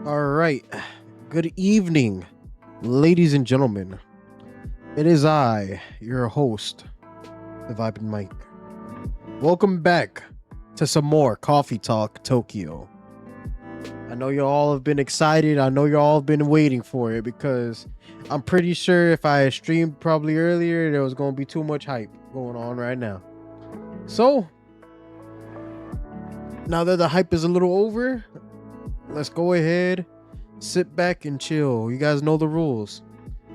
All right. Good evening, ladies and gentlemen. It is I, your host, TheVibinMike. Welcome back to some more Coffee Talk Tokyo. I know you all have been excited. I know you all have been waiting for it because I'm pretty sure if I had streamed probably earlier, there was going to be too much hype going on right now. So, now that the hype is a little over, let's go ahead, sit back and chill. You guys know the rules.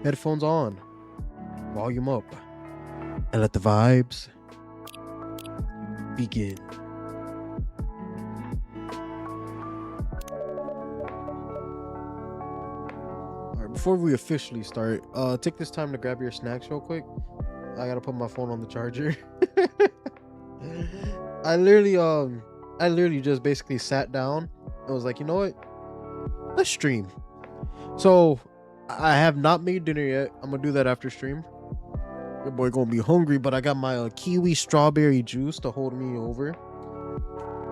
Headphones on, volume up, and let the vibes begin. All right, before we officially start, take this time to grab your snacks real quick. I gotta put my phone on the charger. I literally just basically sat down and was like, you know what? Let's stream. So I have not made dinner yet. I'm gonna do that after stream. Your boy gonna be hungry, but I got my kiwi strawberry juice to hold me over.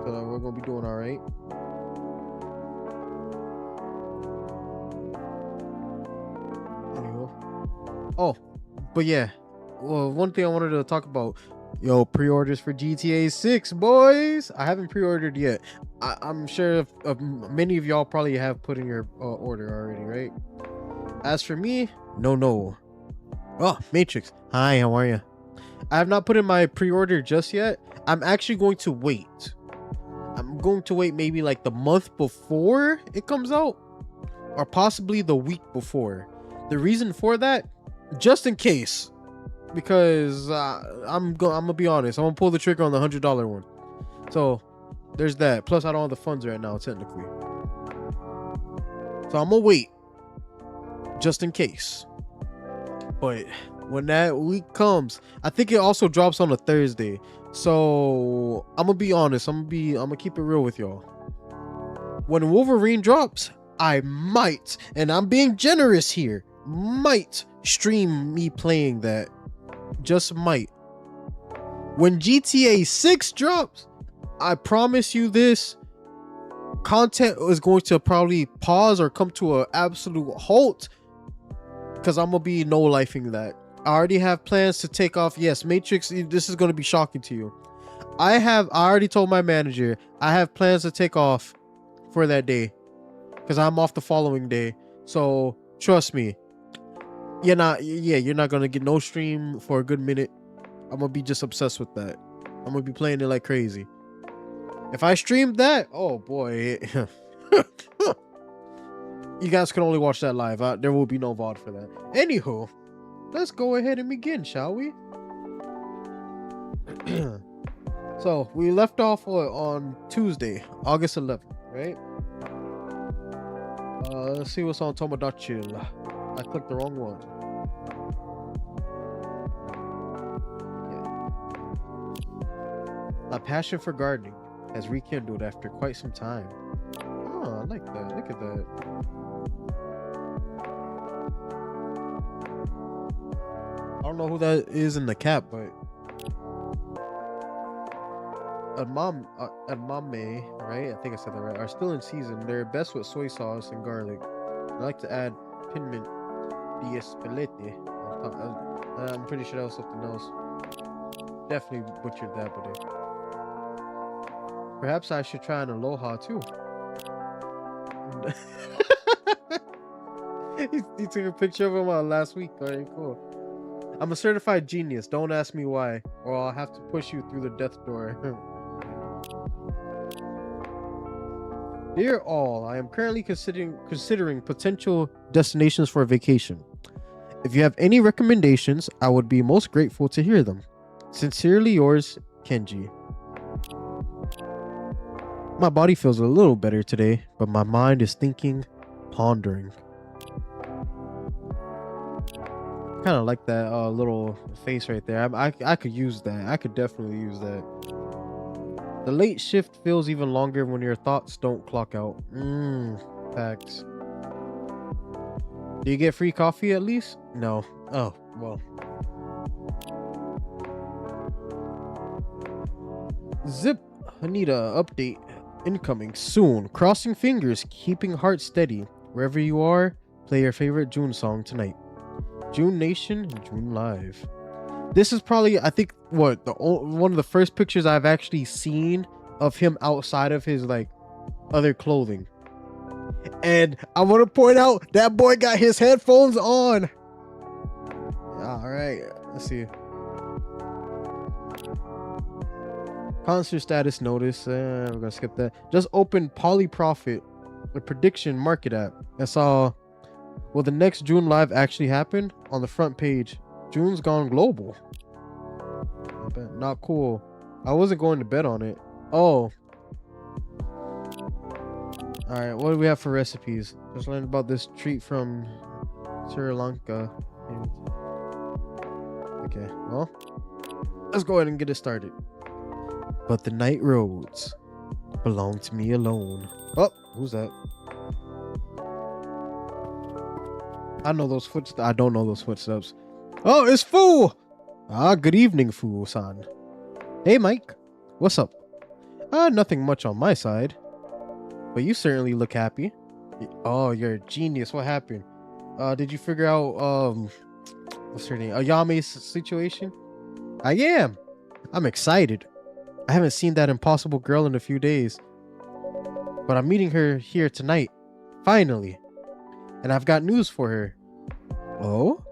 So we're gonna be doing all right. Anywho. Oh, but yeah. Well, one thing I wanted to talk about. Yo, pre-orders for GTA 6, boys. I haven't pre-ordered yet. I'm sure many of y'all probably have put in your order already, right? As for me, no. Oh, Matrix. Hi, how are you? I have not put in my pre-order just yet. I'm actually going to wait. I'm going to wait maybe like the month before it comes out, or possibly the week before. The reason for that, just in case. Because I'm gonna be honest, I'm gonna pull the trigger on the $100 one. So there's that. Plus I don't have the funds right now technically, so I'm gonna wait just in case. But when that week comes, I think it also drops on a Thursday, so I'm gonna be honest, I'm gonna keep it real with y'all. When Wolverine drops, I might, and I'm being generous here, might stream me playing that. Just might. When GTA 6 drops, I promise you this, content is going to probably pause or come to an absolute halt, because I'm gonna be no-lifing that. I already have plans to take off. Yes, Matrix, this is going to be shocking to you. I already told my manager I have plans to take off for that day, because I'm off the following day. So trust me, you're not gonna get no stream for a good minute. I'm gonna be just obsessed with that. I'm gonna be playing it like crazy. If I streamed that, oh boy. You guys can only watch that live. There will be no VOD for that. Anywho, let's go ahead and begin, shall we? So we left off on Tuesday, August 11th, right? Let's see what's on Tomodachi. I clicked the wrong one. My passion for gardening has rekindled after quite some time. Oh, I like that. Look at that. I don't know who that is in the cap, but edamame, right? I think I said that right. Are still in season. They're best with soy sauce and garlic. I like to add piment di espelete. I'm pretty sure that was something else. Definitely butchered that, but perhaps I should try an aloha too. he took a picture of him last week. Very cool. I'm a certified genius. Don't ask me why, or I'll have to push you through the death door. Dear all, I am currently considering potential destinations for a vacation. If you have any recommendations, I would be most grateful to hear them. Sincerely yours, Kenji. My body feels a little better today, but my mind is thinking, pondering. Kind of like that little face right there. I could use that. I could definitely use that. The late shift feels even longer when your thoughts don't clock out. Facts. Do you get free coffee at least? No. Oh, well. Zip. I need a update. Incoming soon. Crossing fingers, keeping heart steady. Wherever you are, play your favorite June song tonight. June Nation, June Live. This is probably, I think, one of the first pictures I've actually seen of him outside of his like other clothing. And I want to point out that boy got his headphones on. All right, let's see. Concert status notice. We're gonna skip that. Just opened Polyprofit, the prediction market app. I saw, will the next June live actually happen? On the front page, June's gone global. Not cool. I wasn't going to bet on it. Oh. All right, what do we have for recipes? Just learned about this treat from Sri Lanka. Okay, well, let's go ahead and get it started. But the night roads belong to me alone. Oh, who's that? I know those footsteps. I don't know those footsteps. Oh, it's Fu! Ah, good evening, Fu-san. Hey, Mike. What's up? Nothing much on my side. But you certainly look happy. Oh, you're a genius. What happened? Did you figure out, what's her name? Ayame's situation? I am. I'm excited. I haven't seen that impossible girl in a few days. But I'm meeting her here tonight. Finally. And I've got news for her. Oh?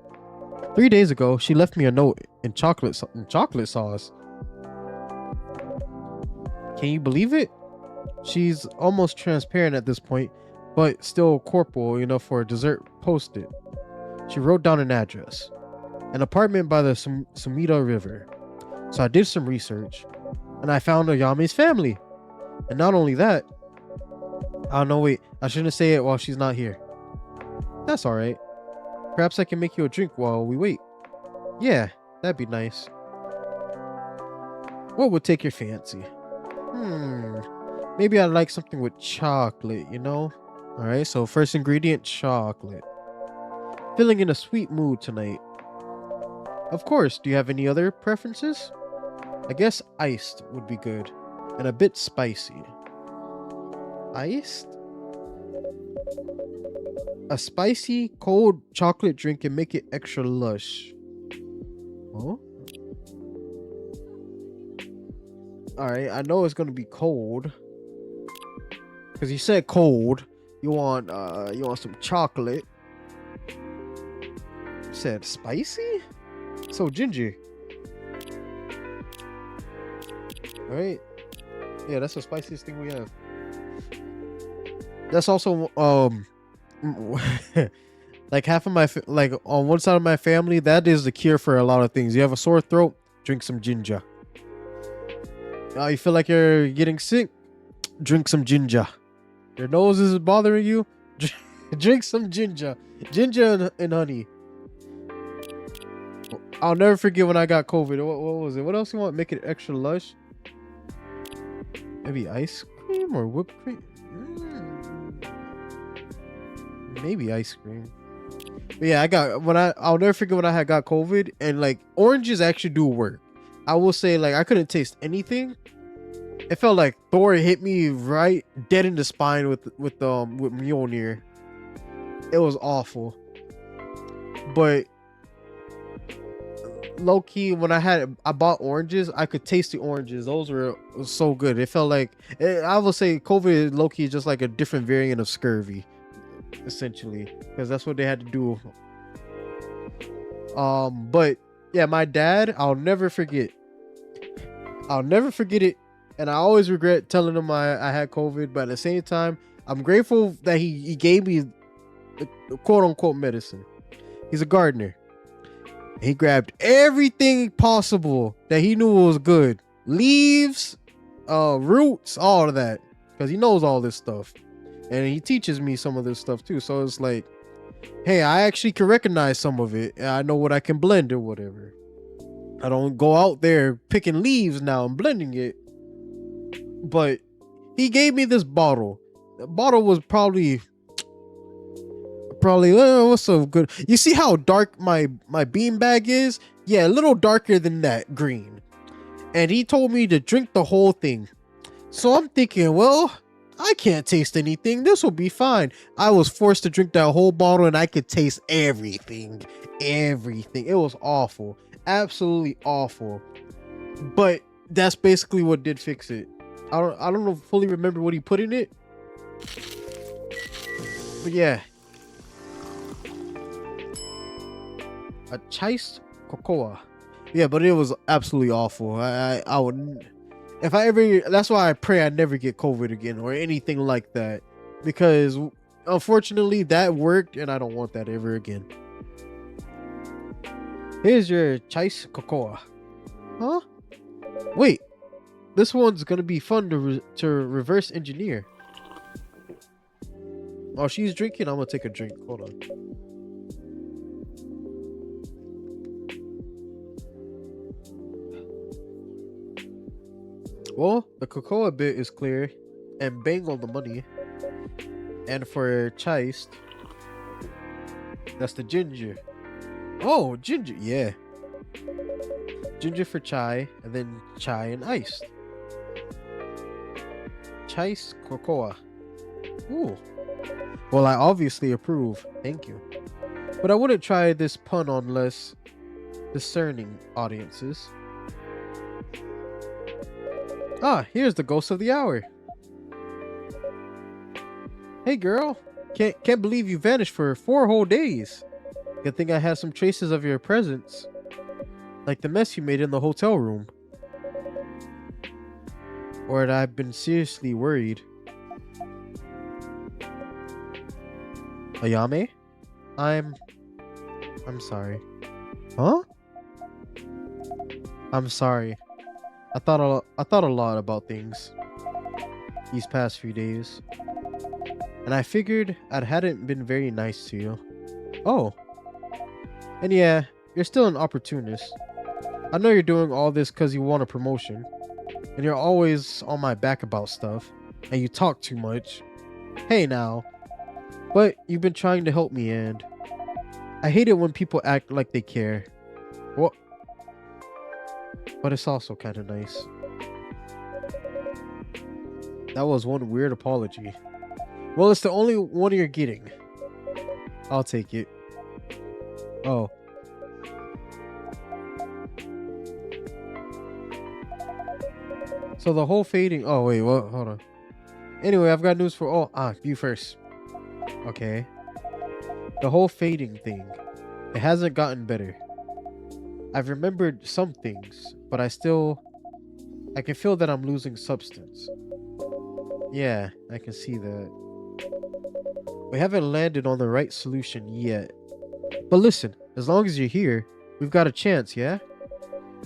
3 days ago, she left me a note in chocolate sauce. Can you believe it? She's almost transparent at this point, but still corporal enough for a dessert post-it. She wrote down an address. An apartment by the Sumida River. So I did some research, and I found Ayame's family. And not only that, oh no, wait, I shouldn't say it while she's not here. That's alright. Perhaps I can make you a drink while we wait. Yeah, that'd be nice. What would take your fancy? Maybe I'd like something with chocolate, you know? Alright, so first ingredient, chocolate. Feeling in a sweet mood tonight. Of course, do you have any other preferences? I guess iced would be good. And a bit spicy. Iced? A spicy, cold chocolate drink can make it extra lush. Oh? Alright, I know it's gonna be cold. Because you said cold. You want some chocolate. You said spicy? So ginger. Alright. Yeah, that's the spiciest thing we have. That's also like half of my like on one side of my family, that is the cure for a lot of things. You have a sore throat, drink some ginger. You feel like you're getting sick, drink some ginger. Your nose is bothering you, drink some ginger. Ginger and honey. I'll never forget when I got COVID. What was it? What else you want? Make it extra lush? Maybe ice cream or whipped cream? Maybe ice cream. But yeah, I'll never forget when I got COVID, and like oranges actually do work. I will say, like, I couldn't taste anything. It felt like Thor hit me right dead in the spine with Mjolnir. It was awful. But low key, when I bought oranges, I could taste the oranges. Those were so good. It felt like, I will say COVID low key is just like a different variant of scurvy, essentially, because that's what they had to do. But yeah, my dad, I'll never forget it, and I always regret telling him I had COVID, but at the same time, I'm grateful that he gave me the quote unquote medicine. He's a gardener. He grabbed everything possible that he knew was good. Leaves, roots, all of that. Because he knows all this stuff. And he teaches me some of this stuff too. So it's like, hey, I actually can recognize some of it. And I know what I can blend or whatever. I don't go out there picking leaves now and blending it. But he gave me this bottle. The bottle was probably what's so good. You see how dark my bean bag is? Yeah, a little darker than that green. And he told me to drink the whole thing. So I'm thinking, well, I can't taste anything. This will be fine. I was forced to drink that whole bottle and I could taste everything. Everything. It was awful. Absolutely awful. But that's basically what did fix it. I don't know fully remember what he put in it. But yeah. A chiced cocoa. Yeah, but it was absolutely awful. I wouldn't. If I ever, that's why I pray I never get COVID again or anything like that, because unfortunately that worked and I don't want that ever again. Here's your chais cocoa. Huh? Wait, this one's gonna be fun to reverse engineer. Oh, she's drinking. I'm gonna take a drink. Hold on. Well, the cocoa bit is clear, and bang on the money. And for chiced, that's the ginger. Oh, ginger, yeah. Ginger for chai, and then chai and iced. Chiced cocoa. Ooh. Well, I obviously approve. Thank you. But I wouldn't try this pun on less discerning audiences. Ah, here's the ghost of the hour. Hey girl, can't believe you vanished for 4 whole days. Good thing I had some traces of your presence, like the mess you made in the hotel room. Or that I've been seriously worried. Ayame? I'm sorry. Huh? I'm sorry. I thought a lot about things these past few days, and I figured I hadn't been very nice to you. Oh, and yeah, you're still an opportunist. I know you're doing all this because you want a promotion, and you're always on my back about stuff, and you talk too much. Hey now, but you've been trying to help me, and I hate it when people act like they care. What? But it's also kind of nice. That was one weird apology. Well, it's the only one you're getting. I'll take it. Oh. So the whole fading. Oh, wait, what? Hold on. Anyway, I've got news for. You first. Okay. The whole fading thing. It hasn't gotten better. I've remembered some things, but I can feel that I'm losing substance. Yeah, I can see that. We haven't landed on the right solution yet. But listen, as long as you're here, we've got a chance, yeah?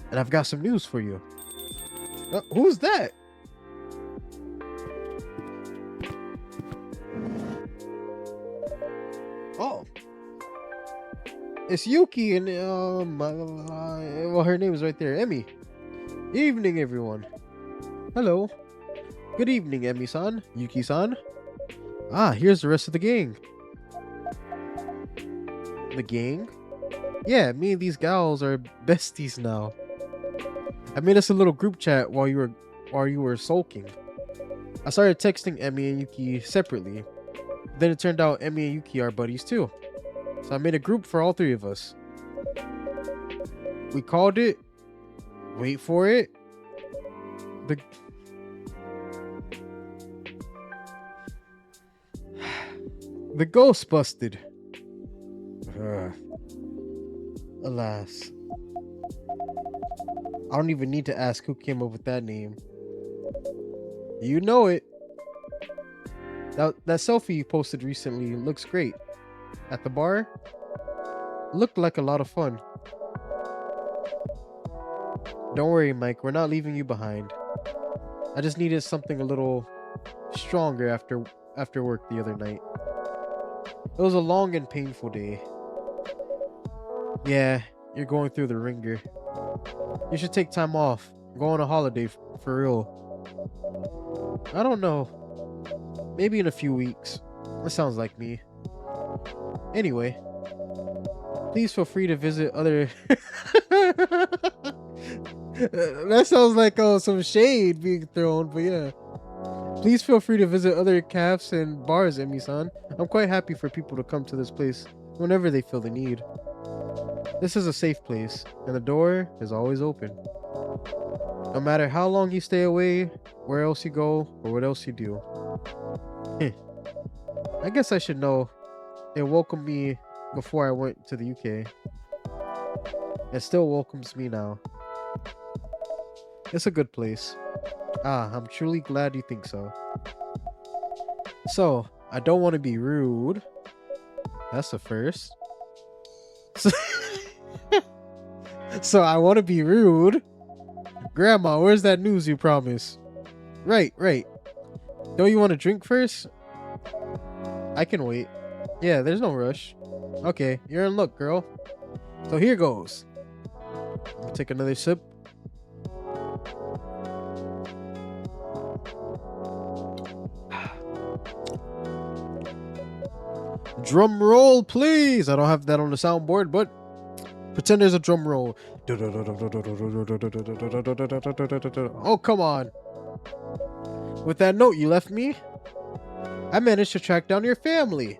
And I've got some news for you. Who's that? Oh. It's Yuki and well, her name is right there, Emmy. Evening, everyone. Hello. Good evening, Emmy-san, Yuki-san. Ah, here's the rest of the gang. The gang? Yeah, me and these gals are besties now. I made us a little group chat while you were sulking. I started texting Emmy and Yuki separately. Then it turned out Emmy and Yuki are buddies too. So I made a group for all 3 of us. We called it, wait for it, the Ghost Busted. Alas. I don't even need to ask who came up with that name. You know it. That selfie you posted recently looks great. At the bar? Looked like a lot of fun. Don't worry, Mike. We're not leaving you behind. I just needed something a little stronger after work the other night. It was a long and painful day. Yeah, you're going through the ringer. You should take time off. Go on a holiday for real. I don't know. Maybe in a few weeks. That sounds like me. Anyway, please feel free to visit other... That sounds like some shade being thrown, but yeah. Please feel free to visit other cafes and bars, Emi-san. I'm quite happy for people to come to this place whenever they feel the need. This is a safe place, and the door is always open. No matter how long you stay away, where else you go, or what else you do. I guess I should know. They welcomed me before I went to the UK. It still welcomes me now. It's a good place. Ah, I'm truly glad you think so. So, I don't want to be rude. That's the first. So I want to be rude. Grandma, where's that news you promised? Right. Don't you want to drink first? I can wait. Yeah, there's no rush. Okay, you're in luck, girl. So here goes. I'm gonna take another sip. Drum roll, please. I don't have that on the soundboard, but pretend there's a drum roll. Oh, come on. With that note you left me, I managed to track down your family.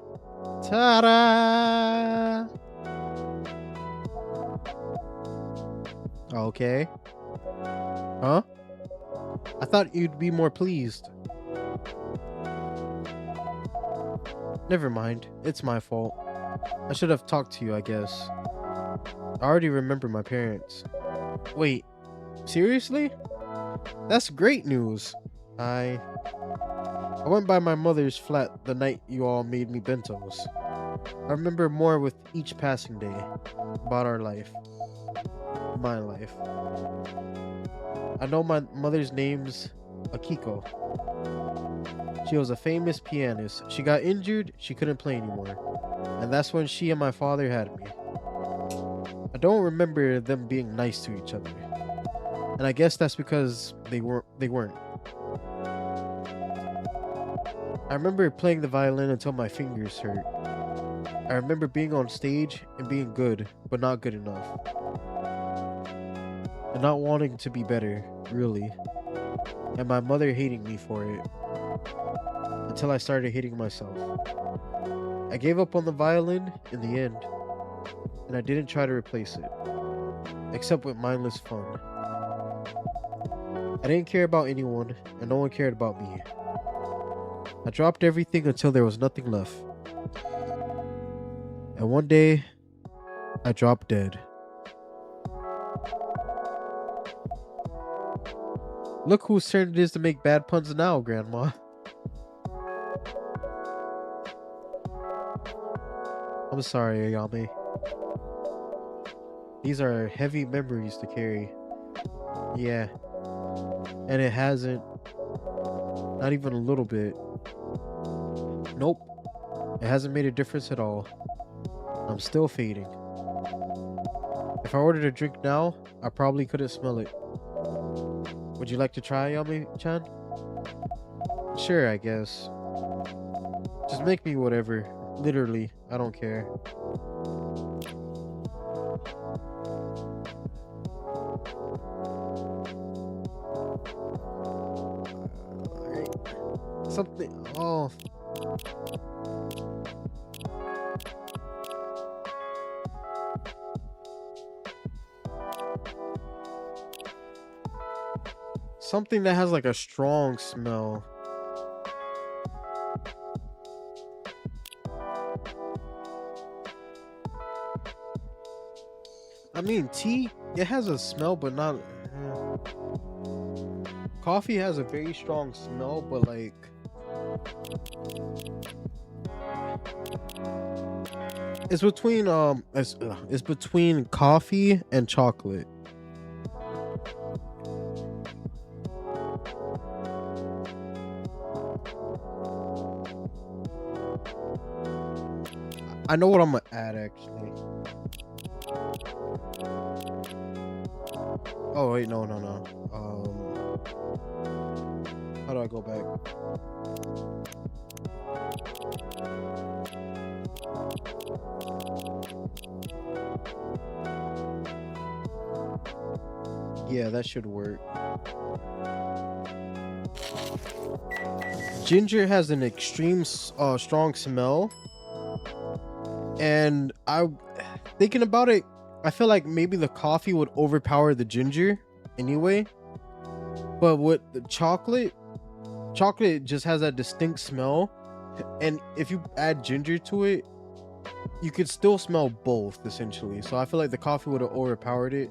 Ta-da! Okay. Huh? I thought you'd be more pleased. Never mind. It's my fault. I should have talked to you, I guess. I already remember my parents. Wait. Seriously? That's great news. I went by my mother's flat the night you all made me bentos. I remember more with each passing day about our life. My life. I know my mother's name's Akiko. She was a famous pianist. She got injured, she couldn't play anymore. And that's when she and my father had me. I don't remember them being nice to each other. And I guess that's because they weren't. I remember playing the violin until my fingers hurt. I remember being on stage and being good, but not good enough. And not wanting to be better, really. And my mother hating me for it. Until I started hating myself. I gave up on the violin in the end. And I didn't try to replace it. Except with mindless fun. I didn't care about anyone, and no one cared about me. I dropped everything until there was nothing left. And one day, I dropped dead. Look whose turn it is to make bad puns now, Grandma. I'm sorry, Ayame. These are heavy memories to carry. Yeah. And it hasn't. Not even a little bit. Nope. It hasn't made a difference at all. I'm still fading. If I ordered a drink now, I probably couldn't smell it. Would you like to try, Ayame-chan? Sure, I guess. Just make me whatever. Literally, I don't care. Something. Oh. Something that has like a strong smell. I mean, tea, it has a smell, but not. Coffee has a very strong smell, but like. It's between it's between coffee and chocolate. I know what I'm gonna add actually. Oh wait, no. How do I go back? Yeah, that should work. Ginger has an extreme strong smell, and I thinking about it, I feel like maybe the coffee would overpower the ginger anyway. But with the chocolate just has that distinct smell, and if you add ginger to it, you could still smell both essentially. So I feel like the coffee would have overpowered it,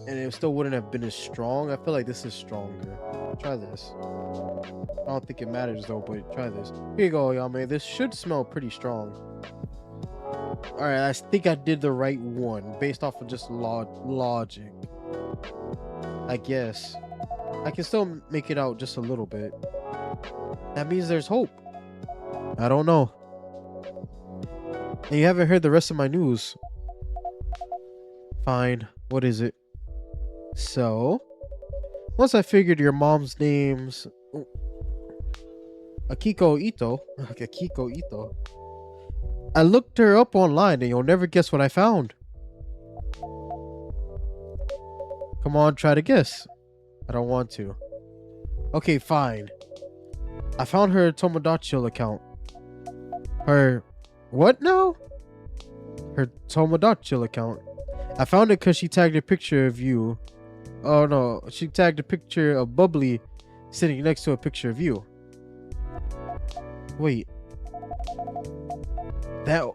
and it still wouldn't have been as strong. I feel like this is stronger. Try this. I don't think it matters though, but try this. Here you go, y'all, man. This should smell pretty strong. All right, I think I did the right one based off of just logic. I guess I can still make it out just a little bit. That means there's hope. I don't know. And you haven't heard the rest of my news. Fine. What is it? So, once I figured your mom's name's Akiko Ito, Akiko Ito, I looked her up online, and you'll never guess what I found. Come on, try to guess. I don't want to. Okay, fine. I found her Tomodachi account. Her what now? Her Tomodachi account. I found it because she tagged a picture of you. Oh no, she tagged a picture of Bubbly sitting next to a picture of you. Wait. That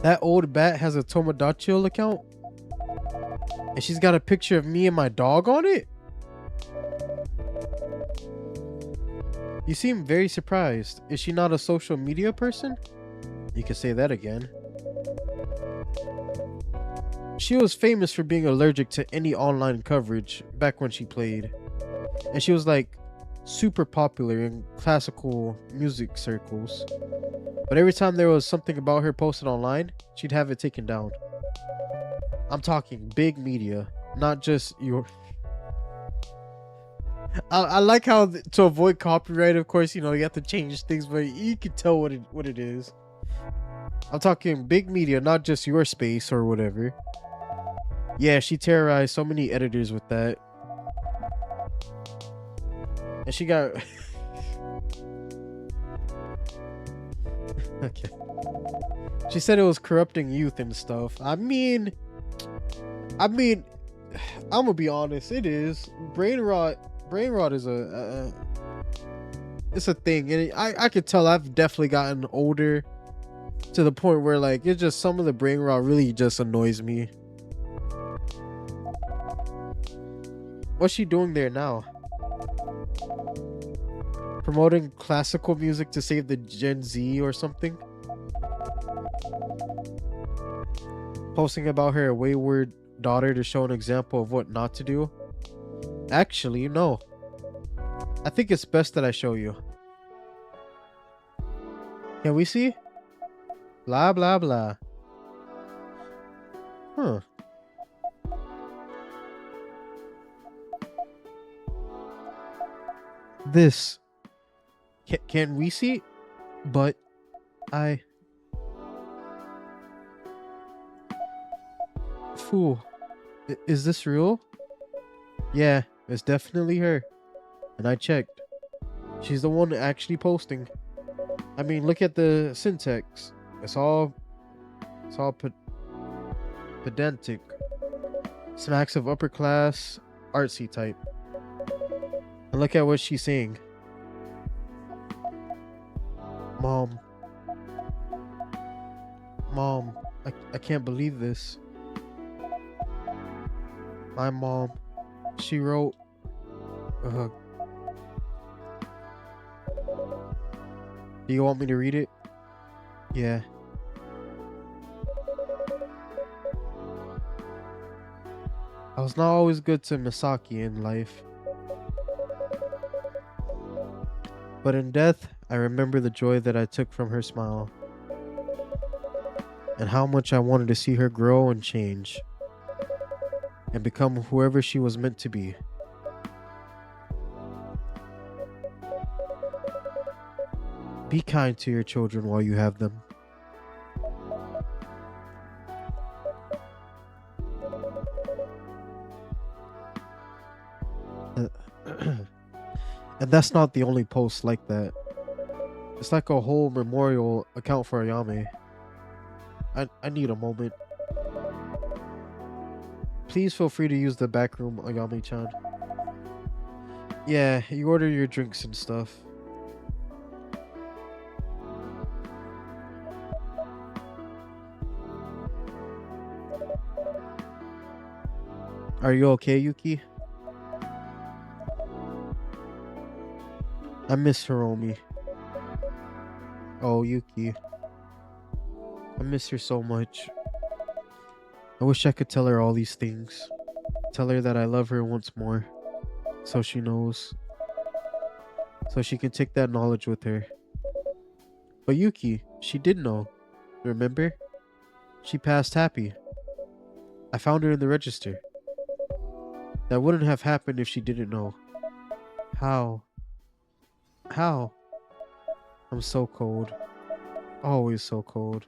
that old bat has a Tomodachi account? And she's got a picture of me and my dog on it? You seem very surprised. Is she not a social media person? You can say that again. She was famous for being allergic to any online coverage back when she played. And she was like super popular in classical music circles. But every time there was something about her posted online, she'd have it taken down. I'm talking big media, not just your... I like how to avoid copyright, of course, you know, you have to change things, but you can tell what it is. I'm talking big media, not just your space or whatever. Yeah, she terrorized so many editors with that. And she got... Okay. She said it was corrupting youth and stuff. I mean, I'm gonna be honest, it is. Brain rot is it's a thing, and I could tell I've definitely gotten older to the point where like it's just some of the brain rot really just annoys me. What's she doing there now? Promoting classical music to save the Gen Z or something? Posting about her wayward daughter to show an example of what not to do? Actually, no. I think it's best that I show you. Can we see? Blah, blah, blah. Huh. This. Can we see? But I... Fool. Is this real? Yeah, it's definitely her. And I checked. She's the one actually posting. I mean, look at the syntax. It's all pedantic. Smacks of upper class, artsy type. And look at what she's saying. Mom, I can't believe this. My mom, she wrote, do you want me to read it? Yeah. I was not always good to Misaki in life. But in death, I remember the joy that I took from her smile. And how much I wanted to see her grow and change. And become whoever she was meant to be. Be kind to your children while you have them. And that's not the only post like that. It's like a whole memorial account for Ayame. I need a moment. Please feel free to use the back room, Ayame-chan. Yeah, you order your drinks and stuff. Are you okay, Yuki? I miss Hiromi. Oh, Yuki. I miss her so much. I wish I could tell her all these things. Tell her that I love her once more. So she knows. So she can take that knowledge with her. But Yuki, she did know. Remember? She passed happy. I found her in the register. That wouldn't have happened if she didn't know. How? How? I'm so cold. Always so cold.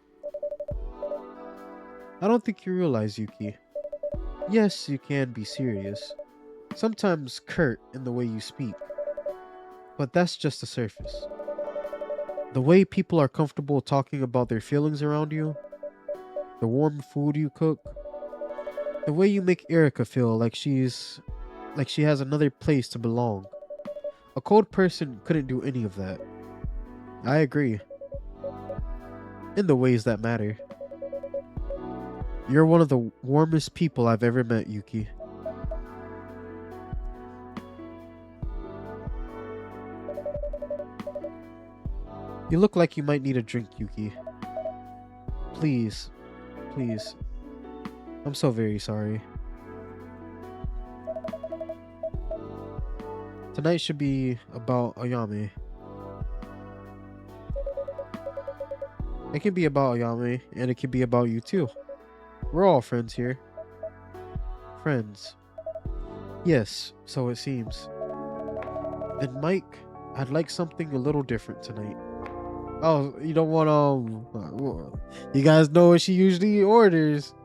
I don't think you realize, Yuki. Yes, you can be serious. Sometimes curt in the way you speak. But that's just the surface. The way people are comfortable talking about their feelings around you. The warm food you cook. The way you make Erica feel like she has another place to belong. A cold person couldn't do any of that. I agree. In the ways that matter. You're one of the warmest people I've ever met, Yuki. You look like you might need a drink, Yuki. Please. Please. I'm so very sorry. Tonight should be about Ayame. It can be about Ayame, and it can be about you too. We're all friends here. Friends. Yes, so it seems. Then Mike, I'd like something a little different tonight. Oh, you don't want you guys know what she usually orders.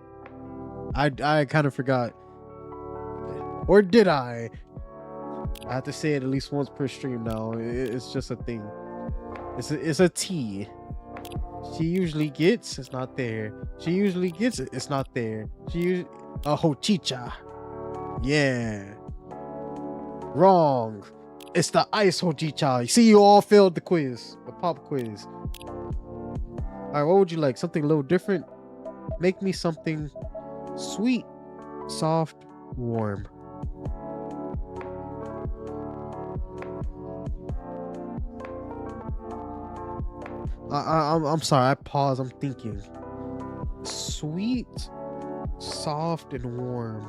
I kind of forgot. Or did I? I have to say it at least once per stream now. It's just a thing. It's a tea. She usually gets, it's not there. She usually gets it, it's not there. A hochicha. Yeah. Wrong. It's the ice hochicha. You see, you all failed the quiz, the pop quiz. All right, what would you like? Something a little different? Make me something sweet, soft, warm. I'm sorry. I pause. I'm thinking. Sweet, soft, and warm.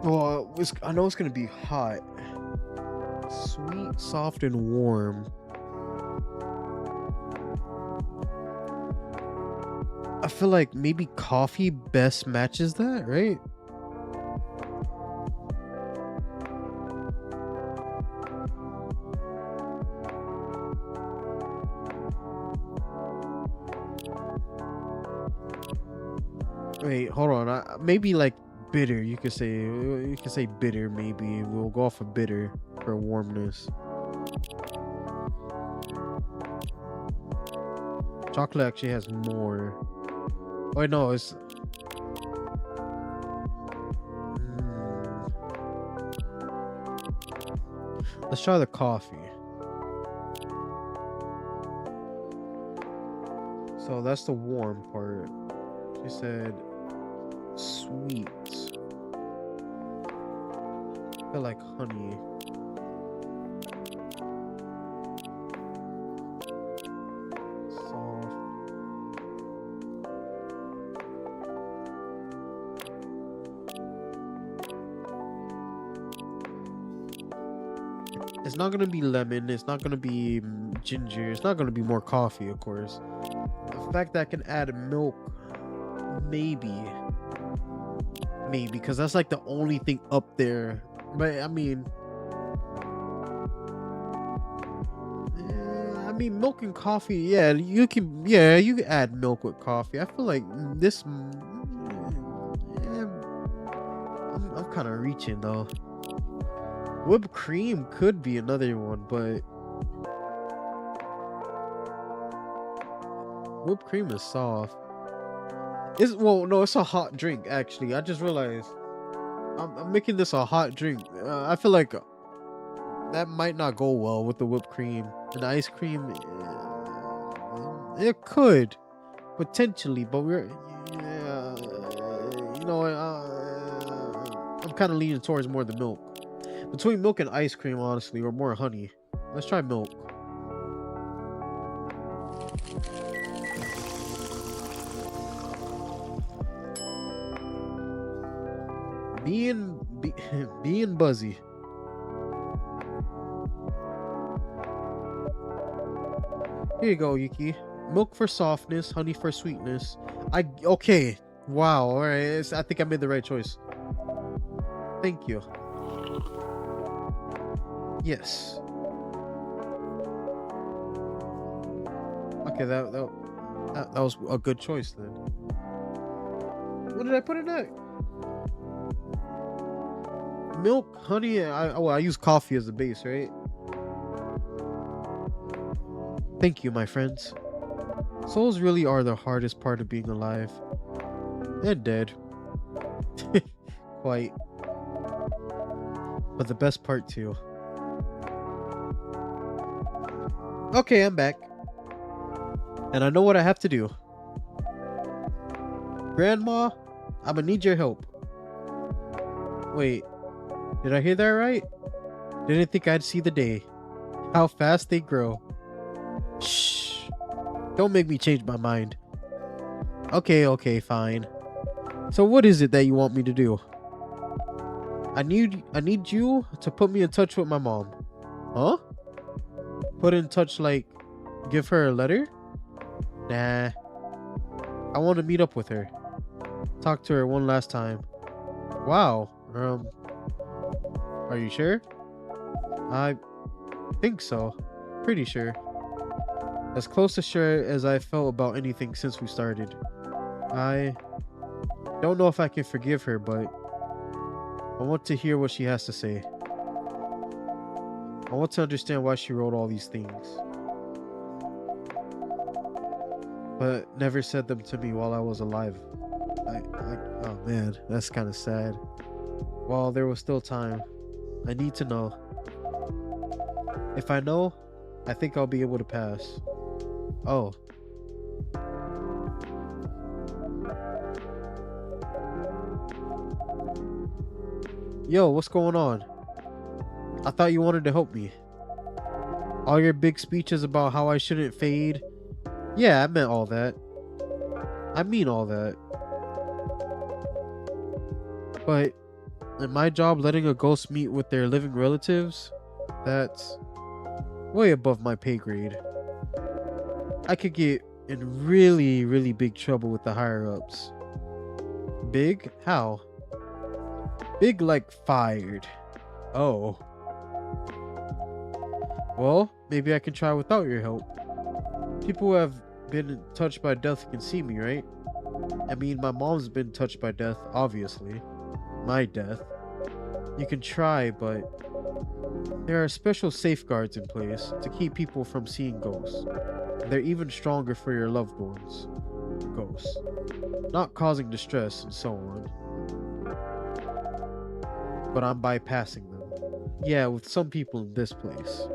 Well, I know it's gonna be hot. Sweet, soft, and warm. I feel like maybe coffee best matches that, right? Wait, hold on. Maybe like bitter. You could say bitter. Maybe we'll go off of bitter for warmness. Chocolate actually has more. Oh wait, no, it's. Let's try the coffee. So that's the warm part. She said sweet. I feel like honey. Soft. It's not gonna be lemon. It's not gonna be ginger. It's not gonna be more coffee, of course. The fact that I can add milk, maybe, because that's like the only thing up there. But I mean, milk and coffee. Yeah, you can. Yeah, you can add milk with coffee. I feel like this. I'm kind of reaching though. Whipped cream could be another one, but whipped cream is soft. Well, no, it's a hot drink actually. I just realized I'm making this a hot drink. I feel like that might not go well with the whipped cream and the ice cream. It could potentially, but yeah, you know, I'm kind of leaning towards more the milk. Between milk and ice cream, honestly, or more honey. Let's try milk. Being buzzy. Here you go, Yuki. Milk for softness, honey for sweetness. Okay. Wow. All right. I think I made the right choice. Thank you. Yes. Okay, that was a good choice then. What did I put in that? Milk, honey. I use coffee as the base, right? Thank you, my friends. Souls really are the hardest part of being alive. And dead. Quite. But the best part too. Okay, I'm back. And I know what I have to do. Grandma, I'm gonna need your help. Wait, did I hear that right? Didn't think I'd see the day. How fast they grow. Shh. Don't make me change my mind. Okay, fine. So what is it that you want me to do? I need you to put me in touch with my mom. Huh? Put in touch like give her a letter? Nah. I want to meet up with her. Talk to her one last time. Wow. Are you sure? I think so. Pretty sure. As close to sure as I felt about anything since we started. I don't know if I can forgive her, but I want to hear what she has to say. I want to understand why she wrote all these things, but never said them to me while I was alive. Oh man, that's kind of sad. While there was still time, I need to know. If I know, I think I'll be able to pass. Oh. Yo, what's going on? I thought you wanted to help me. All your big speeches about how I shouldn't fade. Yeah, I meant all that. I mean all that. But in my job, letting a ghost meet with their living relatives, that's way above my pay grade. I could get in really, really big trouble with the higher ups. Big? How? Big like fired. Oh. Well, maybe I can try without your help. People who have been touched by death can see me, right? I mean, my mom's been touched by death, obviously. My death. You can try, but there are special safeguards in place to keep people from seeing ghosts. They're even stronger for your loved ones. Ghosts. Not causing distress and so on. But I'm bypassing them. Yeah, with some people in this place.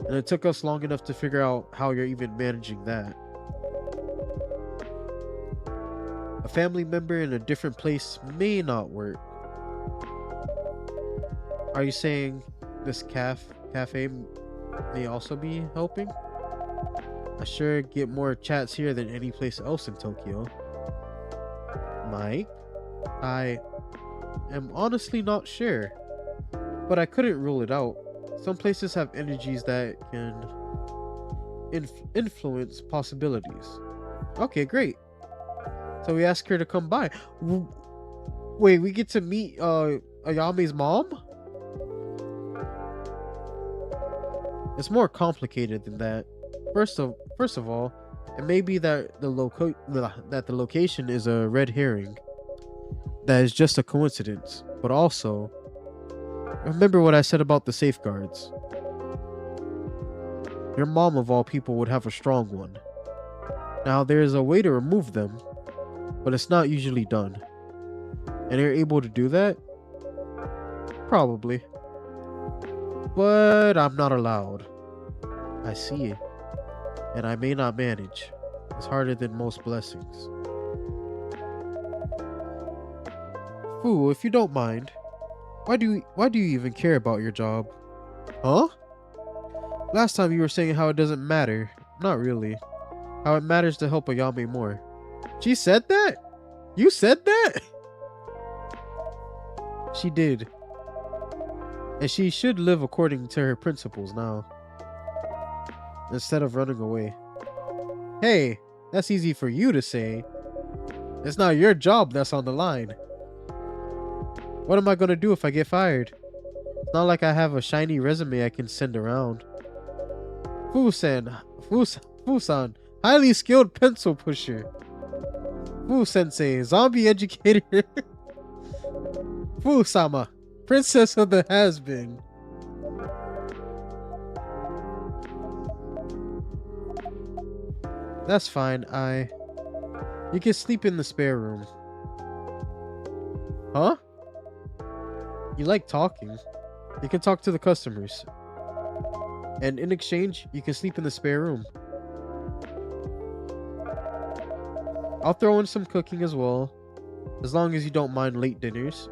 And it took us long enough to figure out how you're even managing that. A family member in a different place may not work. Are you saying this cafe may also be helping? I sure get more chats here than any place else in Tokyo. Mike? I am honestly not sure, but I couldn't rule it out. Some places have energies that can influence possibilities. Okay, great. So we asked her to come by. Wait, we get to meet Ayame's mom? It's more complicated than that. First of all, it may be that the location is a red herring. That is just a coincidence. But also, remember what I said about the safeguards. Your mom of all people would have a strong one. Now, there is a way to remove them, but it's not usually done. And you're able to do that? Probably. But I'm not allowed. I see. And I may not manage. It's harder than most blessings. Fu, if you don't mind, why do you even care about your job? Huh? Last time you were saying how it doesn't matter. Not really. How it matters to help Ayame more. She said that? You said that? She did. And she should live according to her principles now. Instead of running away. Hey, that's easy for you to say. It's not your job that's on the line. What am I gonna do if I get fired? It's not like I have a shiny resume I can send around. Fusan, highly skilled pencil pusher. Fu Sensei, zombie educator. Fu-sama, princess of the has-been. That's fine, You can sleep in the spare room. Huh? You like talking. You can talk to the customers. And in exchange, you can sleep in the spare room. I'll throw in some cooking as well, as long as you don't mind late dinners.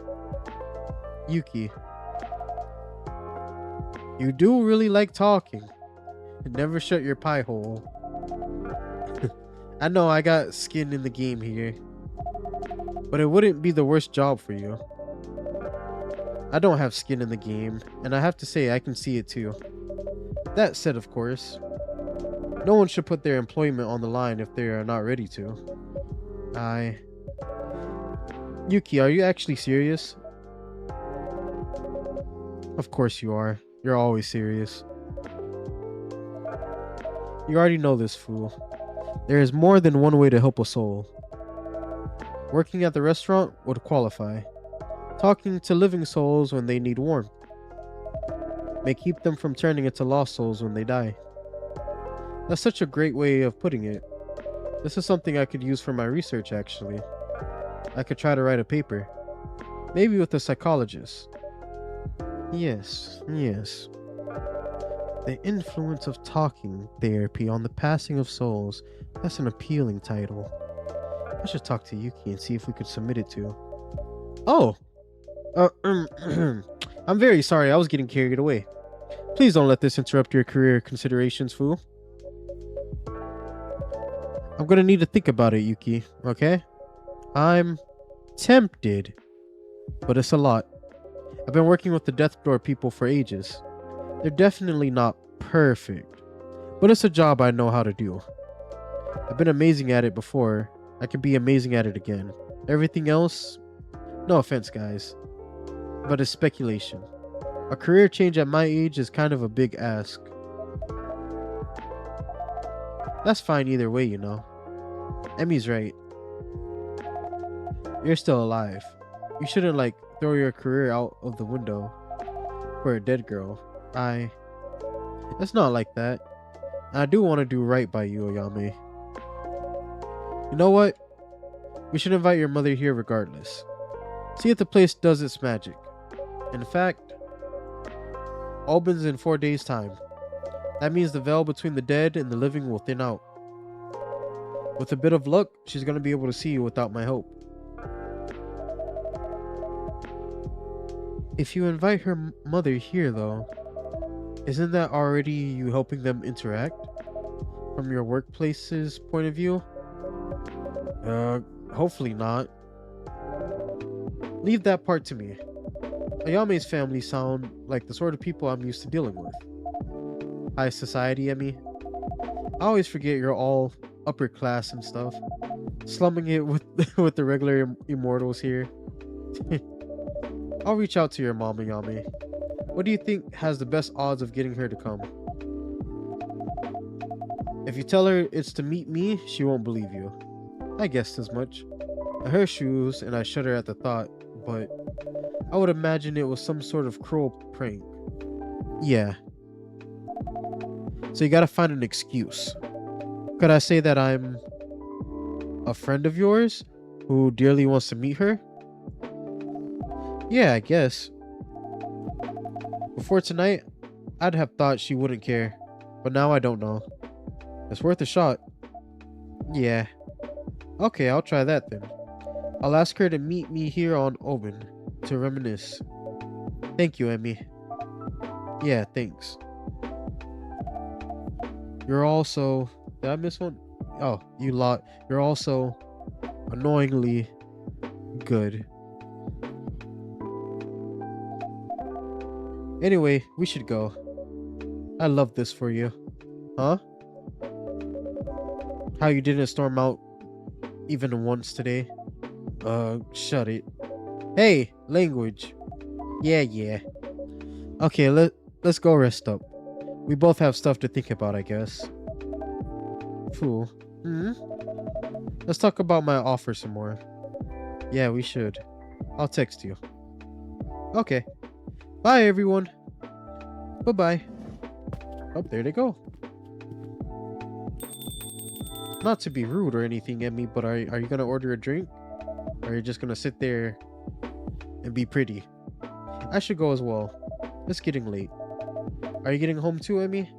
Yuki. You do really like talking. Never shut your pie hole. I know I got skin in the game here, but it wouldn't be the worst job for you. I don't have skin in the game, and I have to say I can see it too. That said, of course, no one should put their employment on the line if they are not ready to. Yuki, are you actually serious? Of course you are. You're always serious. You already know this, fool. There is more than one way to help a soul. Working at the restaurant would qualify. Talking to living souls when they need warmth may keep them from turning into lost souls when they die. That's such a great way of putting it. This is something I could use for my research, actually. I could try to write a paper. Maybe with a psychologist. Yes. The influence of talking therapy on the passing of souls. That's an appealing title. I should talk to Yuki and see if we could submit it to. Oh! I'm very sorry, I was getting carried away. Please don't let this interrupt your career considerations, fool. I'm gonna need to think about it, Yuki, okay? I'm tempted, but it's a lot. I've been working with the Death Door people for ages. They're definitely not perfect, but it's a job I know how to do. I've been amazing at it before. I can be amazing at it again. Everything else, no offense, guys, but it's speculation. A career change at my age is kind of a big ask. That's fine either way, you know. Emmy's right. You're still alive. You shouldn't, like, throw your career out of the window for a dead girl. It's not like that. I do want to do right by you, Ayame. You know what? We should invite your mother here regardless. See if the place does its magic. In fact, opens in 4 days' time. That means the veil between the dead and the living will thin out. With a bit of luck, she's going to be able to see you without my help. If you invite her mother here, though, isn't that already you helping them interact? From your workplace's point of view? Hopefully not. Leave that part to me. Ayame's family sound like the sort of people I'm used to dealing with. High society, Emmy. I always forget you're all upper class and stuff. Slumming it with with the regular immortals here. I'll reach out to your mom, Ayame. What do you think has the best odds of getting her to come? If you tell her it's to meet me, she won't believe you. I guessed as much. I her shoes and I shudder at the thought, but I would imagine it was some sort of cruel prank. Yeah. So you gotta find an excuse. Could I say that I'm a friend of yours who dearly wants to meet her? Yeah, I guess. Before tonight, I'd have thought she wouldn't care, but now I don't know. It's worth a shot. Yeah. Okay, I'll try that then. I'll ask her to meet me here on Oben to reminisce. Thank you, Emmy. Yeah, thanks. You're also... Did I miss one? Oh, you lot. You're also annoyingly good. Anyway, we should go. I love this for you. Huh? How you didn't storm out even once today? Shut it. Hey, language. Yeah. Okay, let's go rest up. We both have stuff to think about, I guess. Fool. Let's talk about my offer some more. Yeah, we should. I'll text you. Okay. Bye, everyone. Bye-bye. Oh, there they go. Not to be rude or anything, Emmy, but are you gonna order a drink? Or are you just gonna sit there and be pretty? I should go as well. It's getting late. Are you getting home too, Emmy?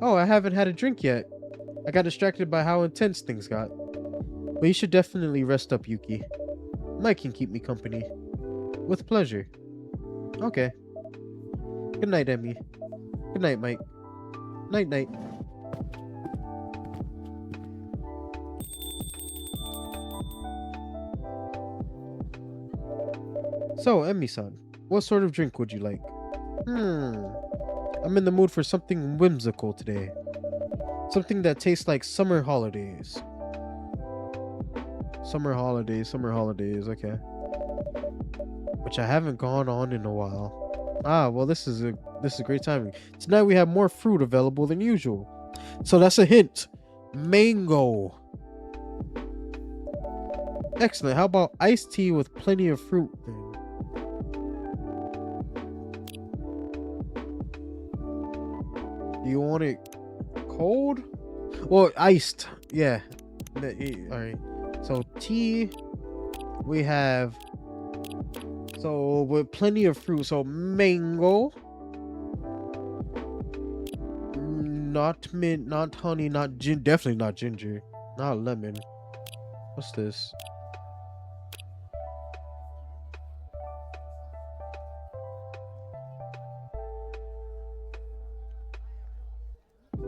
Oh, I haven't had a drink yet. I got distracted by how intense things got. But you should definitely rest up, Yuki. Mike can keep me company. With pleasure. Okay. Good night, Emmy. Good night, Mike. Night-night. So, Emmy-san, what sort of drink would you like? I'm in the mood for something whimsical today. Something that tastes like summer holidays. Summer holidays, okay. Which I haven't gone on in a while. Ah, well, this is great timing. Tonight we have more fruit available than usual. So that's a hint. Mango. Excellent. How about iced tea with plenty of fruit then? Do you want it cold? Well, iced. Yeah. Alright. So tea. We have... So with plenty of fruit. So mango. Not mint, not honey, not definitely not ginger. Not lemon. What's this?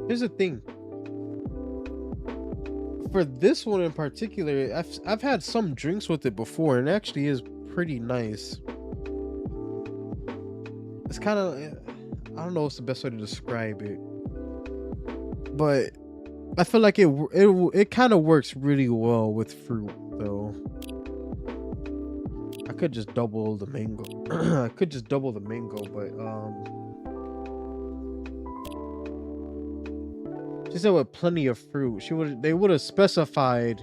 Here's the thing. For this one in particular, I've had some drinks with it before, and it actually is pretty nice. It's kind of, I don't know what's the best way to describe it, but I feel like it kind of works really well with fruit though. I could just double the mango. I could just double the mango, but she said with plenty of fruit. They would have specified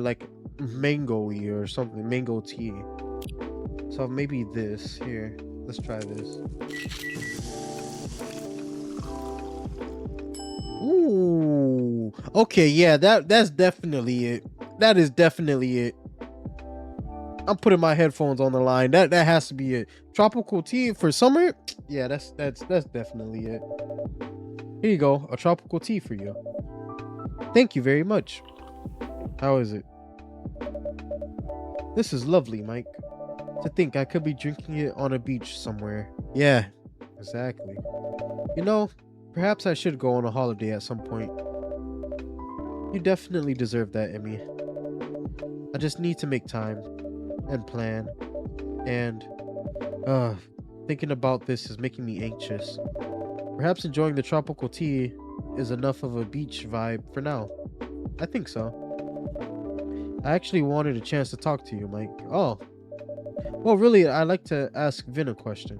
like mango-y or something, mango tea. So maybe this here. Let's try this. Ooh. Okay, yeah, that's definitely it. That is definitely it. I'm putting my headphones on the line. That has to be it. Tropical tea for summer? Yeah, that's definitely it. Here you go, a tropical tea for you. Thank you very much. How is it? This is lovely, Mike. To think I could be drinking it on a beach somewhere. Yeah, exactly. You know, perhaps I should go on a holiday at some point. You definitely deserve that, Emmy. I just need to make time and plan, and thinking about this is making me anxious. Perhaps enjoying the tropical tea is enough of a beach vibe for now. I think so. I actually wanted a chance to talk to you, Mike. Oh, well, really, I'd like to ask Vin a question.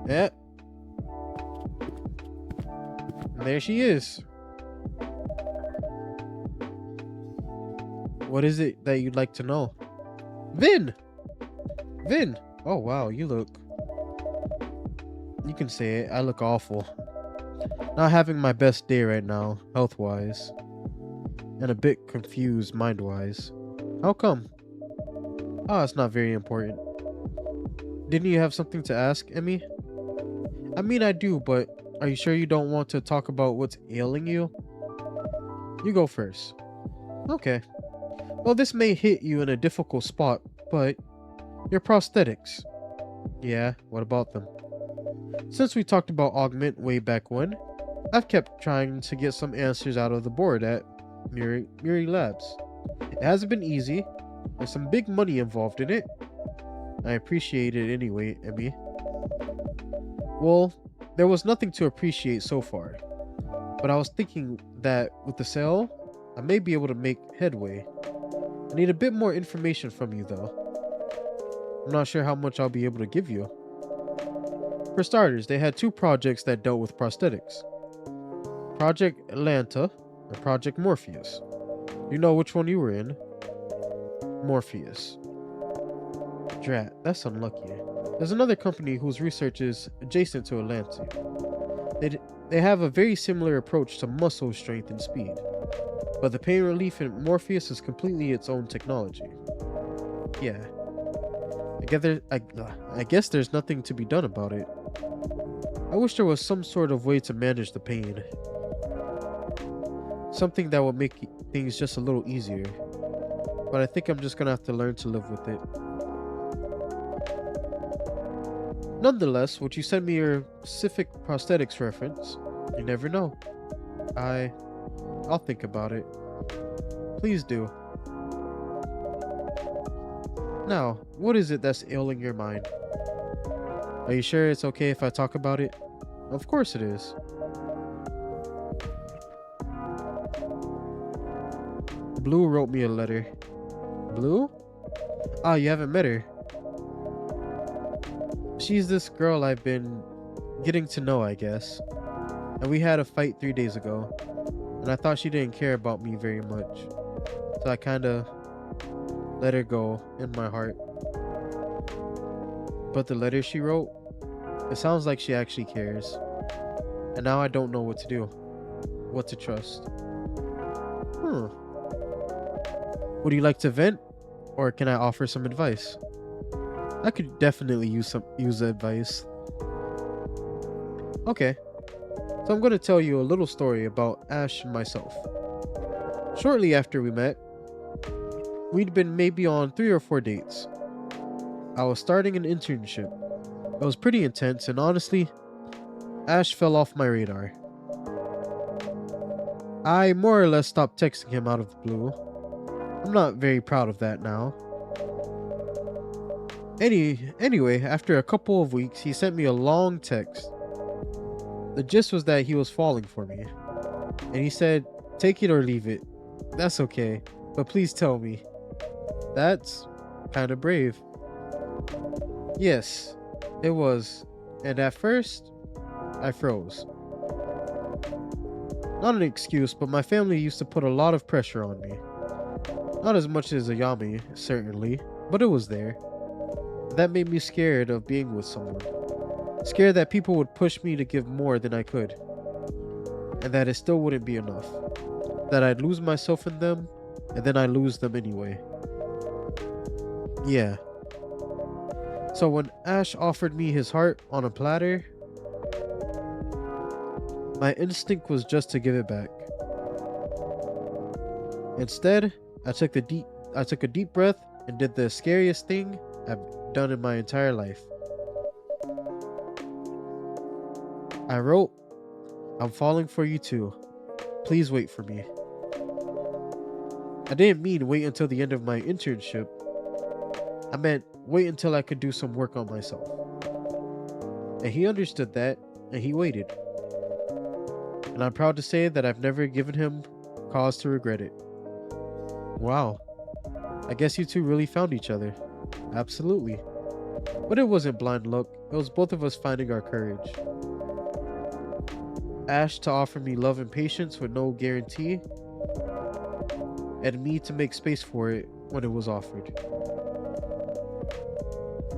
Yeah. And there she is. What is it that you'd like to know? Vin! Vin! Oh wow, you can say it. I look awful. Not having my best day right now, health-wise. And a bit confused mind-wise. How come? Oh, it's not very important. Didn't you have something to ask, Emmy? I mean, I do, but are you sure you don't want to talk about what's ailing you? You go first. Okay. Well, this may hit you in a difficult spot, but your prosthetics. Yeah, what about them? Since we talked about Augment way back when, I've kept trying to get some answers out of the board at Muri Labs. It hasn't been easy. There's some big money involved in it. I appreciate it anyway, Emmy. Well, there was nothing to appreciate so far. But I was thinking that with the sale, I may be able to make headway. I need a bit more information from you though. I'm not sure how much I'll be able to give you. For starters, they had two projects that dealt with prosthetics. Project Atlanta and Project Morpheus. You know which one you were in? Morpheus. Drat, that's unlucky. There's another company whose research is adjacent to Atlanta. They have a very similar approach to muscle strength and speed. But the pain relief in Morpheus is completely its own technology. Yeah. I guess there's nothing to be done about it. I wish there was some sort of way to manage the pain. Something that would make things just a little easier. But I think I'm just gonna have to learn to live with it. Nonetheless, would you send me your specific prosthetics reference? You never know. I'll think about it. Please do. Now, what is it that's ailing your mind? Are you sure it's okay if I talk about it? Of course it is. Blue wrote me a letter. Blue? Ah, you haven't met her. She's this girl I've been getting to know, I guess. And we had a fight 3 days ago. And I thought she didn't care about me very much. So I kinda let her go in my heart. But the letter she wrote, it sounds like she actually cares. And now I don't know what to do. What to trust. Would you like to vent? Or can I offer some advice? I could definitely use advice. Okay. So I'm going to tell you a little story about Ash and myself. Shortly after we met, we'd been maybe on 3 or 4 dates. I was starting an internship. It was pretty intense, and honestly, Ash fell off my radar. I more or less stopped texting him out of the blue. I'm not very proud of that now. Anyway, after a couple of weeks, he sent me a long text. The gist was that he was falling for me. And he said, take it or leave it. That's okay, but please tell me. That's kind of brave. Yes, it was. And at first, I froze. Not an excuse, but my family used to put a lot of pressure on me. Not as much as Ayami, certainly, but it was there. That made me scared of being with someone. Scared that people would push me to give more than I could. And that it still wouldn't be enough. That I'd lose myself in them, and then I'd lose them anyway. Yeah. So when Ash offered me his heart on a platter, my instinct was just to give it back. Instead, I took a deep breath and did the scariest thing I've done in my entire life. I wrote, I'm falling for you too. Please wait for me. I didn't mean wait until the end of my internship. I meant wait until I could do some work on myself. And he understood that, and he waited. And I'm proud to say that I've never given him cause to regret it. Wow. I guess you two really found each other. Absolutely. But it wasn't blind luck. It was both of us finding our courage. Ash to offer me love and patience with no guarantee. and me to make space for it when it was offered.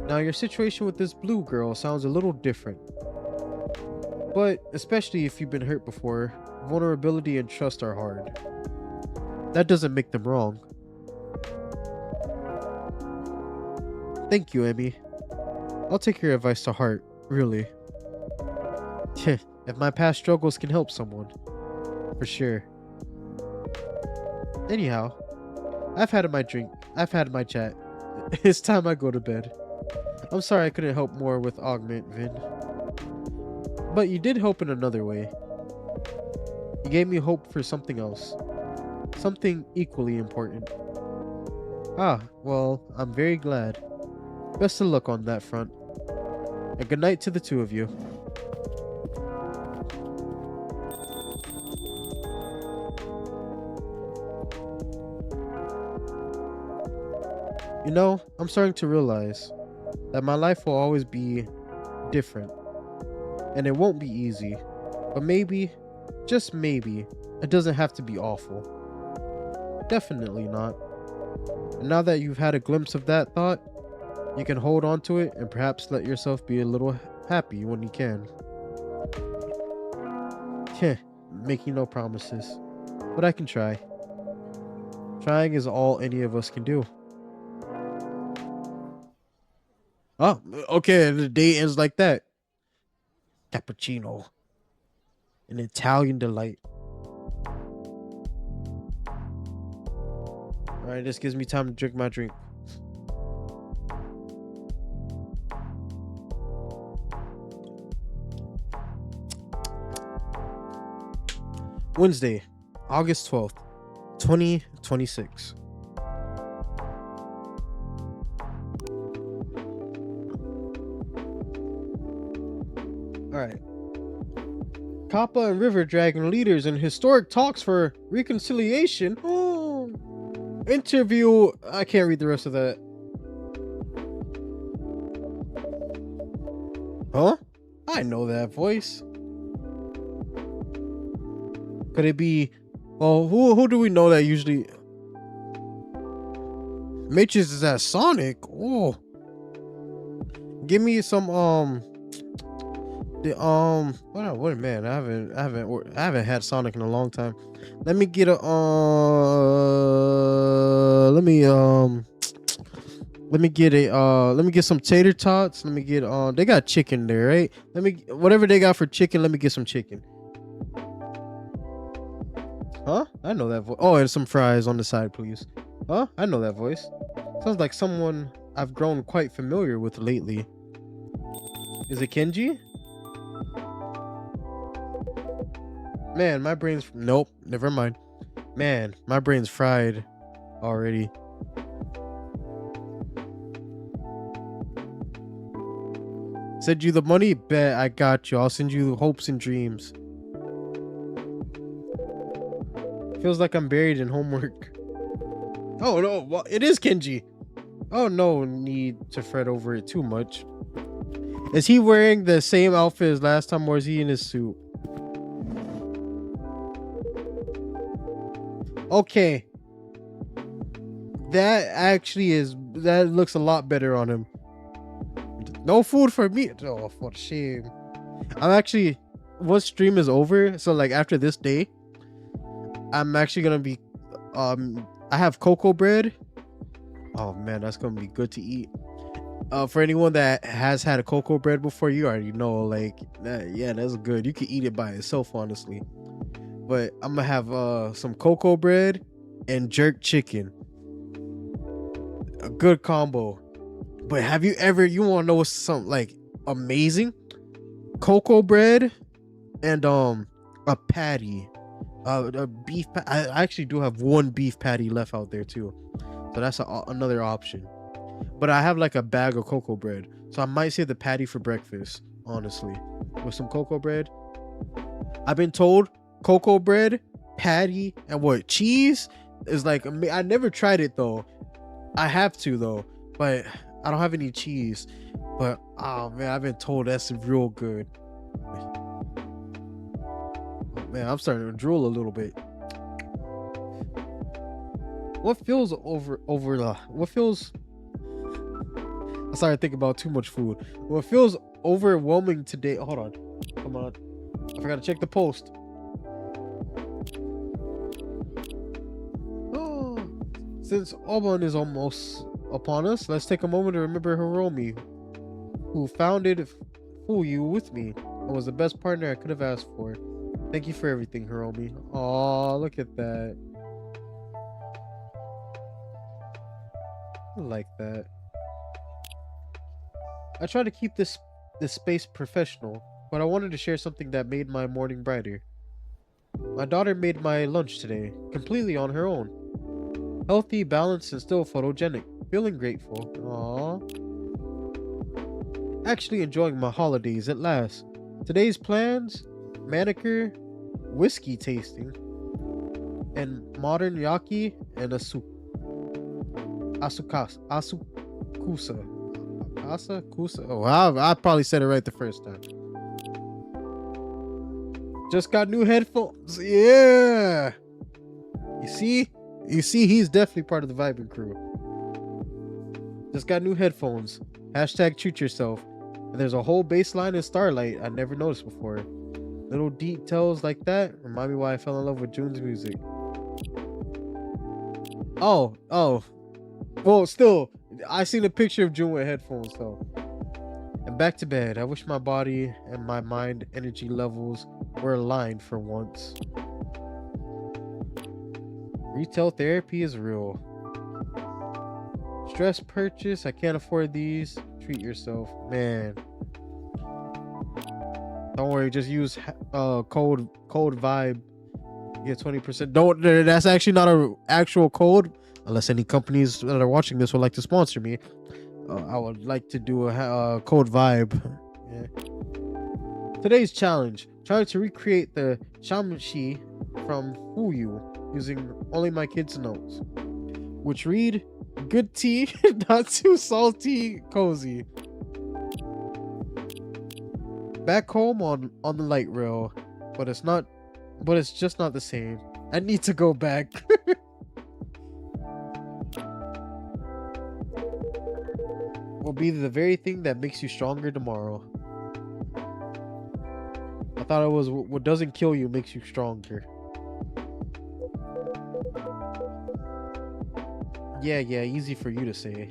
Now, your situation with this blue girl sounds a little different, but especially if you've been hurt before, vulnerability and trust are hard. That doesn't make them wrong. Thank you, Emmy. I'll take your advice to heart, really. If my past struggles can help someone, for sure. Anyhow, I've had my drink, I've had my chat. It's time I go to bed. I'm sorry I couldn't help more with Augment, Vin. But you did help in another way. You gave me hope for something else. Something equally important. Ah, well, I'm very glad. Best of luck on that front. And good night to the two of you. You know, I'm starting to realize that my life will always be different. And it won't be easy. But maybe, just maybe, it doesn't have to be awful. Definitely not. And now that you've had a glimpse of that thought, you can hold on to it and perhaps let yourself be a little happy when you can. Making no promises, but I can try. Trying is all any of us can do. Oh, okay, the day ends like that. Cappuccino. An Italian delight. Alright, this gives me time to drink my drink. Wednesday, August 12th, 2026. Alright. Kappa and River Dragon leaders in historic talks for reconciliation. Oh, interview. I can't read the rest of that. Huh? I know that voice. Could it be? Well, who do we know that usually? Matrix is that Sonic. Oh, give me some what man, I haven't had Sonic in a long time. Let me get a let me get some tater tots. Let me get they got chicken there, right? Whatever they got for chicken, let me get some chicken. Huh? I know that voice. Oh, and some fries on the side, please. Huh? I know that voice. Sounds like someone I've grown quite familiar with lately. Is it Kenji? Man, my brain's... Nope, never mind. Man, my brain's fried already. Send you the money? Bet, I got you. I'll send you hopes and dreams. Feels like I'm buried in homework. Oh no, well, it is Kenji. Oh, no need to fret over it too much. Is he wearing the same outfit as last time, or is he in his suit? Okay. That looks a lot better on him. No food for me. Oh, for shame. I'm actually, once stream is over, so like after this day, I'm actually gonna be I have cocoa bread. Oh man, that's gonna be good to eat. For anyone that has had a cocoa bread before, you already know, like yeah, that's good. You can eat it by itself, honestly. But I'm gonna have some cocoa bread and jerk chicken. A good combo. But have you ever, you want to know what's something like amazing? Cocoa bread and a patty. A beef I actually do have one beef patty left out there too, so that's another option. But I have like a bag of cocoa bread, so I might save the patty for breakfast, honestly, with some cocoa bread. I've been told cocoa bread, patty, and what, cheese is like, I never tried it though. I have to though, but I don't have any cheese. But oh man, I've been told that's real good. Man, I'm starting to drool a little bit. What feels what feels I started thinking about too much food. What feels overwhelming today? Hold on. Come on. I forgot to check the post. Oh, since Auburn is almost upon us, let's take a moment to remember Hiromi, who founded Fool You with me and was the best partner I could have asked for. Thank you for everything, Hiromi. Oh, look at that. I like that. I try to keep this space professional, but I wanted to share something that made my morning brighter. My daughter made my lunch today, completely on her own. Healthy, balanced, and still photogenic. Feeling grateful. Aww. Actually enjoying my holidays at last. Today's plans: manicure, whiskey tasting, and modern yaki and asukusa. Kusa. Oh, I probably said it right the first time. Just got new headphones. Yeah. You see, he's definitely part of the Vibin crew. Just got new headphones. Hashtag treat yourself. And there's a whole bass line in Starlight I never noticed before. Little details like that remind me why I fell in love with June's music. Oh. Well, still, I seen a picture of June with headphones though. And back to bed. I wish my body and my mind energy levels were aligned for once. Retail therapy is real. Stress purchase. I can't afford these. Treat yourself, man. Don't worry. Just use code vibe. Get 20%. Don't. That's actually not an actual code. Unless any companies that are watching this would like to sponsor me, I would like to do a code vibe. Yeah. Today's challenge: trying to recreate the shamshi from Fuyu using only my kids' notes, which read, "Good tea, not too salty, cozy." Back home on the light rail, but it's just not the same. I need to go back. Will be the very thing that makes you stronger tomorrow. I thought it was what doesn't kill you makes you stronger. Yeah, easy for you to say.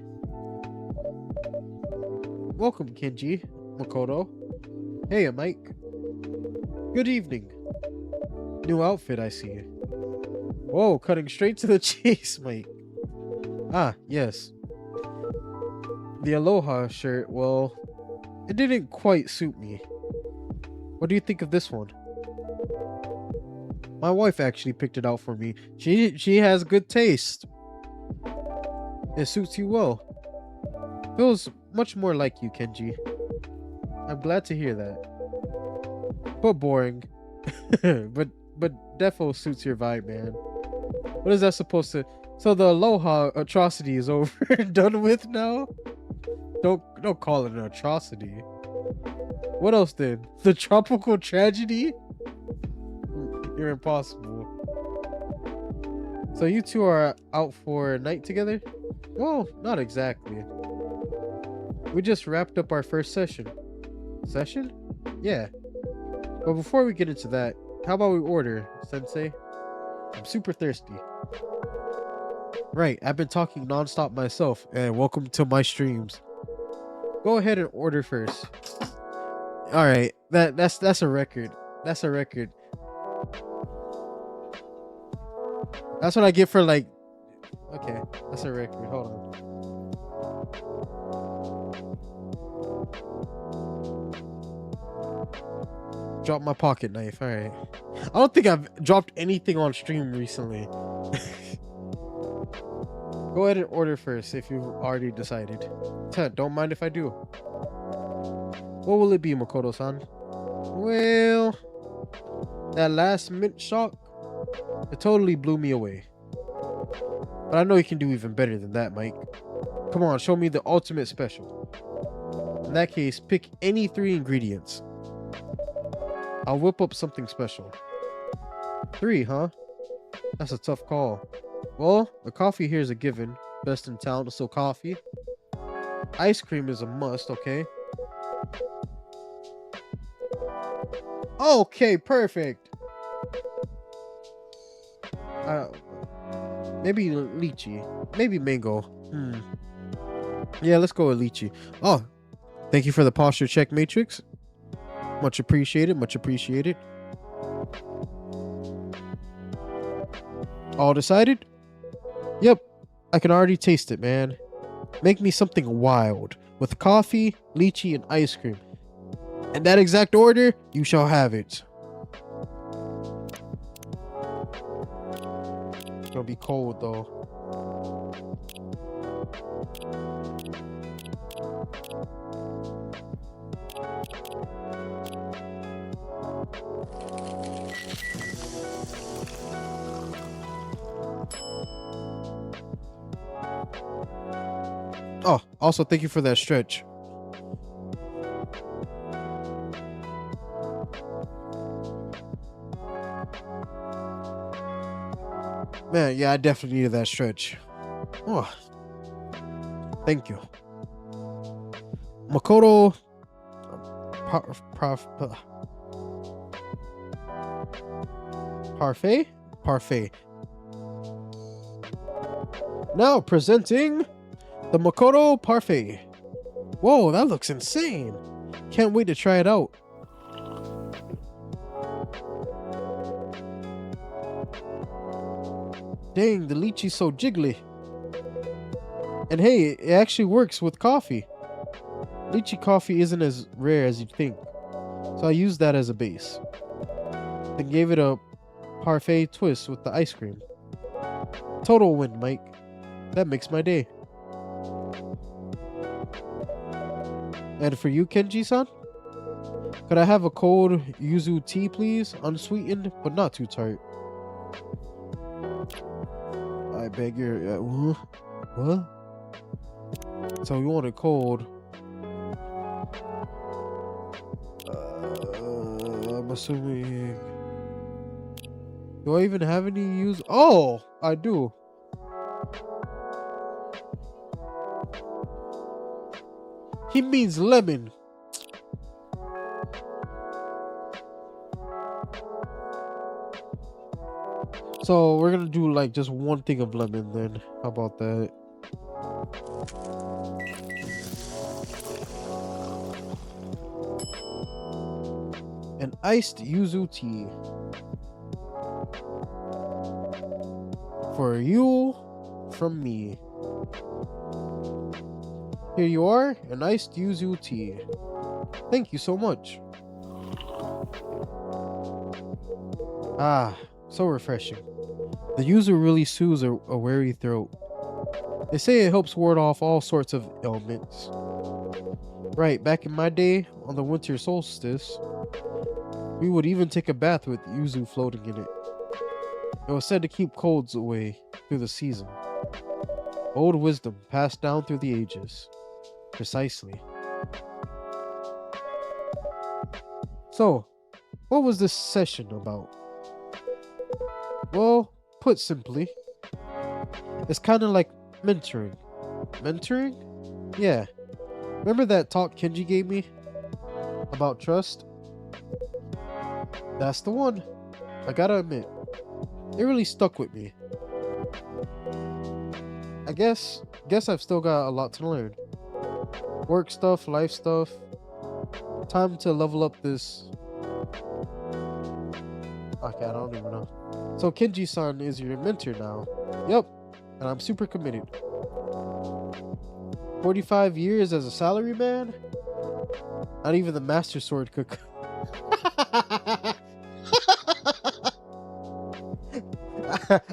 Welcome, Kenji, Makoto. Hey, Mike. Good evening. New outfit, I see. Whoa, cutting straight to the chase, Mike. Ah, yes. The Aloha shirt, well, it didn't quite suit me. What do you think of this one? My wife actually picked it out for me. She has good taste. It suits you well. Feels much more like you, Kenji. I'm glad to hear that. But boring. but defo suits your vibe, man. What is that supposed to... So the Aloha atrocity is over and done with now? Don't call it an atrocity. What else then? The tropical tragedy? You're impossible. So you two are out for a night together? Well, not exactly. We just wrapped up our first session. Session? Yeah. But before we get into that, how about we order, Sensei? I'm super thirsty. Right, I've been talking nonstop myself, and welcome to my streams. Go ahead and order first. All right, that's a record. That's a record. That's what I get for like. Okay, that's a record. Hold on. Drop my pocket knife. All right. I don't think I've dropped anything on stream recently. Go ahead and order first if you've already decided. Don't mind if I do. What will it be, Makoto-san? Well, that last mint shock, it totally blew me away. But I know you can do even better than that, Mike. Come on, show me the ultimate special. In that case, pick any 3 ingredients. I'll whip up something special. 3, huh? That's a tough call. Well, the coffee here is a given. Best in town, so coffee. Ice cream is a must, okay? Okay, perfect. Maybe lychee. Maybe mango. Yeah, let's go with lychee. Oh, thank you for the posture check matrix. Much appreciated. Much appreciated. All decided? Yep. I can already taste it, man. Make me something wild with coffee, lychee, and ice cream. In that exact order, you shall have it. It's gonna be cold though. Oh, also thank you for that stretch. Man, yeah, I definitely needed that stretch. Oh, thank you. Makoto Parfait? Parfait. Now presenting the Makoto Parfait. Whoa, that looks insane. Can't wait to try it out. Dang, the lychee's so jiggly. And hey, it actually works with coffee. Lychee coffee isn't as rare as you'd think, so I used that as a base. Then gave it a parfait twist with the ice cream. Total win, Mike. That makes my day. And for you, Kenji-san? Could I have a cold yuzu tea, please? Unsweetened, but not too tart. I beg your... what? So you want it cold. I'm assuming... Do I even have any yuzu? Oh! I do. He means lemon. So we're gonna do like just one thing of lemon then. How about that? An iced yuzu tea. For you, from me. Here you are, an iced yuzu tea. Thank you so much. Ah, so refreshing. The yuzu really soothes a weary throat. They say it helps ward off all sorts of ailments. Right, back in my day, on the winter solstice, we would even take a bath with yuzu floating in it. It was said to keep colds away through the season. Old wisdom passed down through the ages. Precisely. So, what was this session about? Well, put simply, it's kind of like mentoring. Mentoring? Yeah. Remember that talk Kenji gave me about trust? That's the one. I gotta admit, it really stuck with me. I guess I've still got a lot to learn. Work stuff, life stuff. Time to level up this. Okay, I don't even know. So Kenji-san is your mentor now. Yep, and I'm super committed. 45 years as a salaryman? Not even the master sword could.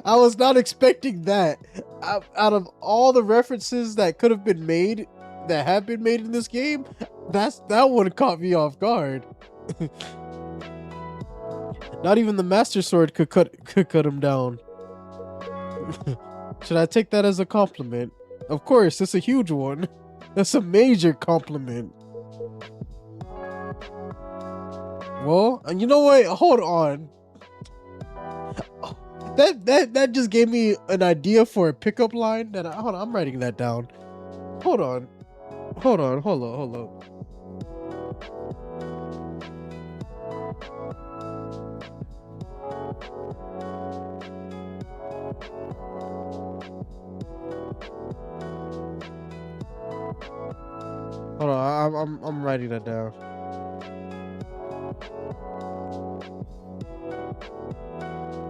I was not expecting that. Out of all the references that could have been made, that have been made in this game, that one caught me off guard. Not even the master sword could cut him down. Should I take that as a compliment? Of course, it's a huge one. That's a major compliment. Well, and you know what? Hold on. That just gave me an idea for a pickup line. Hold on, I'm writing that down. Hold on. Hold on. Hold on, I'm writing that down.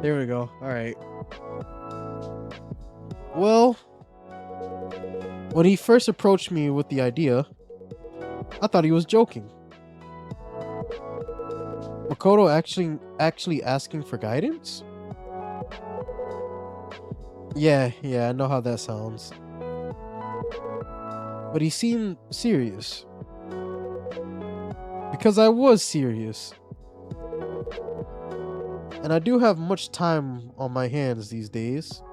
There we go. All right. Well, when he first approached me with the idea, I thought he was joking. Makoto actually asking for guidance? Yeah, I know how that sounds. But he seemed serious. Because I was serious. And I do have much time on my hands these days.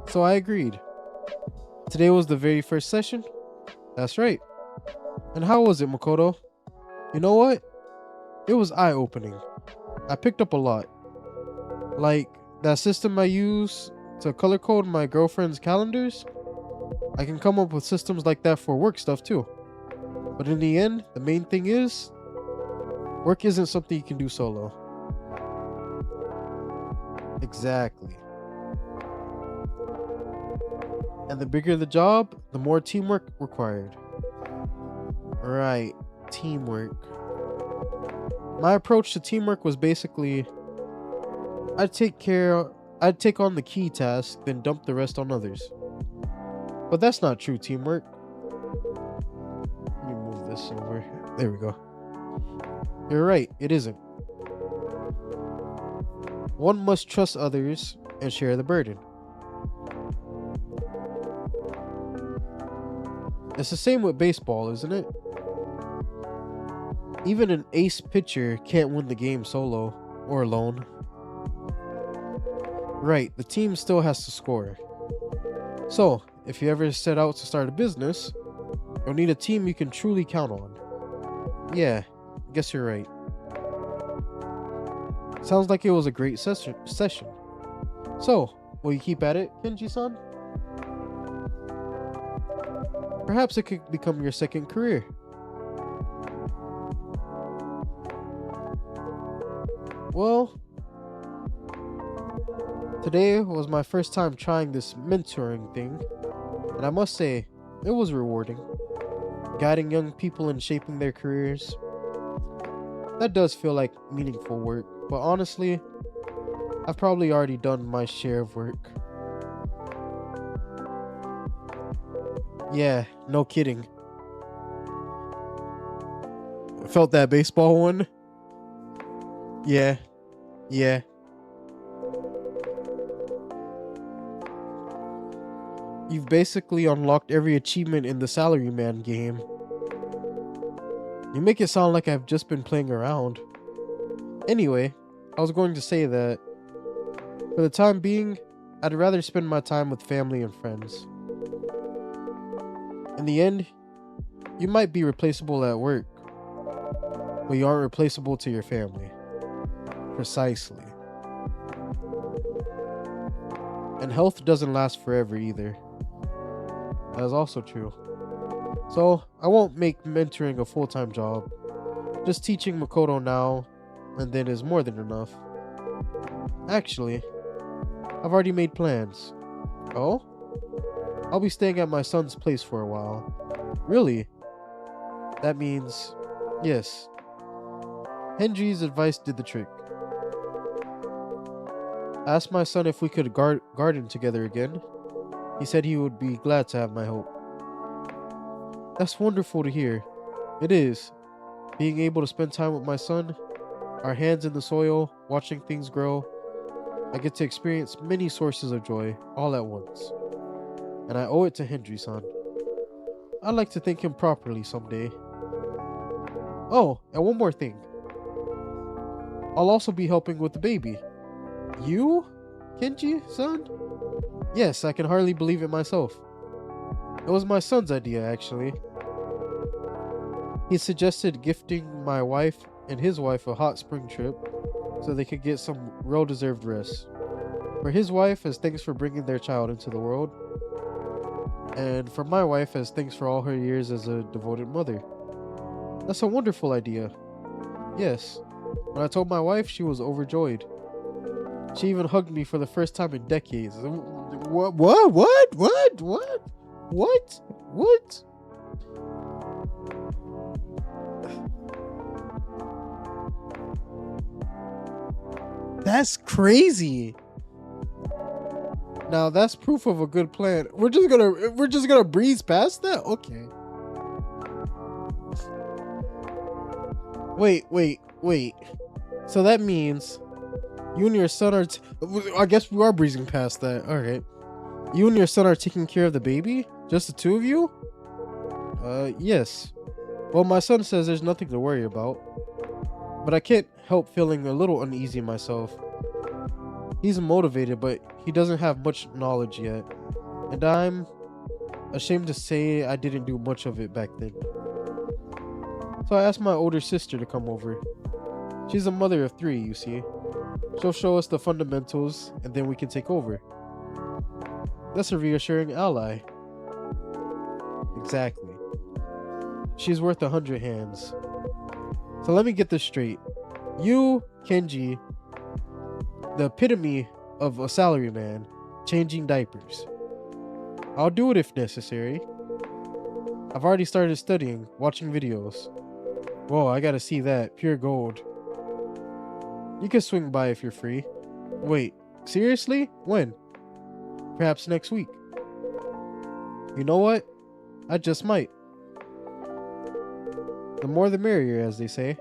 So I agreed. Today was the very first session? That's right. And how was it, Makoto? You know what? It was eye-opening. I picked up a lot. Like that system I use to color code my girlfriend's calendars. I can come up with systems like that for work stuff too. But in the end, the main thing is, work isn't something you can do solo. Exactly. And the bigger the job, the more teamwork required. Right, teamwork. My approach to teamwork was basically, I'd take on the key task, then dump the rest on others. But that's not true teamwork. Let me move this over. There we go. You're right, it isn't. One must trust others and share the burden. It's the same with baseball, isn't it? Even an ace pitcher can't win the game solo or alone. Right, the team still has to score. So, if you ever set out to start a business, you'll need a team you can truly count on. Yeah, guess you're right. Sounds like it was a great session. So, will you keep at it, Kenji-san? Perhaps it could become your second career. Well, today was my first time trying this mentoring thing, and I must say, it was rewarding. Guiding young people and shaping their careers. That does feel like meaningful work, but honestly, I've probably already done my share of work. Yeah, no kidding. Felt that baseball one? Yeah. You've basically unlocked every achievement in the Salaryman game. You make it sound like I've just been playing around. Anyway, I was going to say that for the time being, I'd rather spend my time with family and friends. In the end, you might be replaceable at work, but you aren't replaceable to your family. Precisely. And health doesn't last forever either. That is also true. So, I won't make mentoring a full-time job. Just teaching Makoto now and then is more than enough. Actually, I've already made plans. Oh? I'll be staying at my son's place for a while. Really? That means, yes. Henry's advice did the trick. I asked my son if we could garden together again. He said he would be glad to have my help. That's wonderful to hear. It is. Being able to spend time with my son, our hands in the soil, watching things grow. I get to experience many sources of joy all at once. And I owe it to Hendry-san. I'd like to thank him properly someday. Oh, and one more thing. I'll also be helping with the baby. You? Kenji-san? Yes, I can hardly believe it myself. It was my son's idea, actually. He suggested gifting my wife and his wife a hot spring trip so they could get some well-deserved rest. For his wife, as thanks for bringing their child into the world. And for my wife, as thanks for all her years as a devoted mother. That's a wonderful idea. Yes. When I told my wife, she was overjoyed. She even hugged me for the first time in decades. What? That's crazy. Now that's proof of a good plan. We're just gonna breeze past that? Okay. Wait. So that means you and your son are I guess we are breezing past that. Alright. You and your son are taking care of the baby? Just the two of you? Yes. Well, my son says there's nothing to worry about. But I can't help feeling a little uneasy myself. He's motivated, but he doesn't have much knowledge yet. And I'm ashamed to say I didn't do much of it back then. So I asked my older sister to come over. She's a mother of 3, you see. She'll show us the fundamentals, and then we can take over. That's a reassuring ally. Exactly. She's worth 100 hands. So let me get this straight. You, Kenji, the epitome of a salaryman, changing diapers. I'll do it if necessary. I've already started studying, watching videos. Whoa, I gotta see that. Pure gold. You can swing by if you're free. Wait, seriously? When? Perhaps next week. You know what? I just might. The more the merrier, as they say.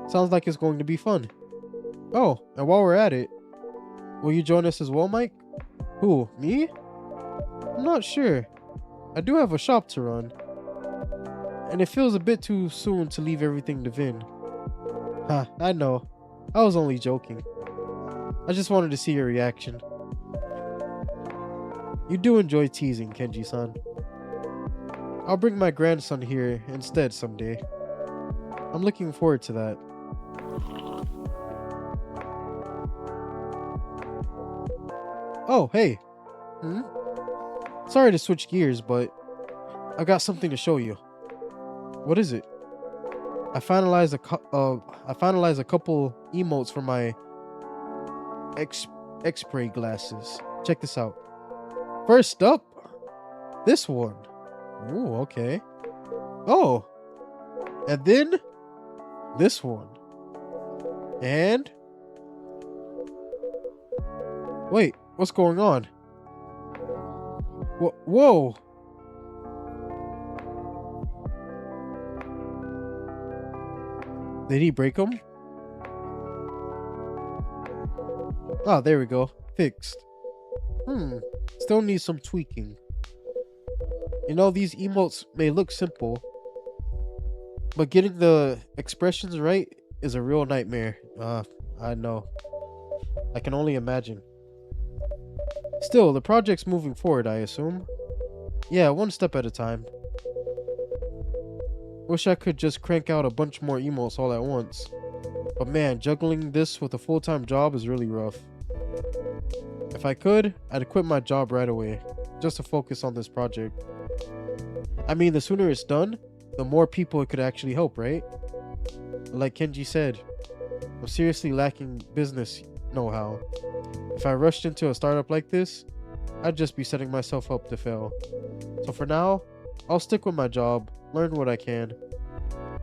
Sounds like it's going to be fun. Oh, and while we're at it, will you join us as well, Mike? Who, me? I'm not sure. I do have a shop to run. And it feels a bit too soon to leave everything to Vin. I know. I was only joking. I just wanted to see your reaction. You do enjoy teasing, Kenji-san. I'll bring my grandson here instead someday. I'm looking forward to that. Oh, hey. Sorry to switch gears, but I got something to show you. What is it? I finalized a couple emotes for my X-ray glasses. Check this out. First up, this one. Ooh, okay. Oh, and then this one. And wait, what's going on? Whoa. Did he break them? Ah, there we go. Fixed. Still needs some tweaking. You know, these emotes may look simple, but getting the expressions right is a real nightmare. I know. I can only imagine. Still, the project's moving forward, I assume. Yeah, one step at a time. Wish I could just crank out a bunch more emotes all at once. But man, juggling this with a full-time job is really rough. If I could, I'd quit my job right away, just to focus on this project. I mean, the sooner it's done, the more people it could actually help, right? Like Kenji said, I'm seriously lacking business know-how. If I rushed into a startup like this, I'd just be setting myself up to fail. So for now, I'll stick with my job, learn what I can,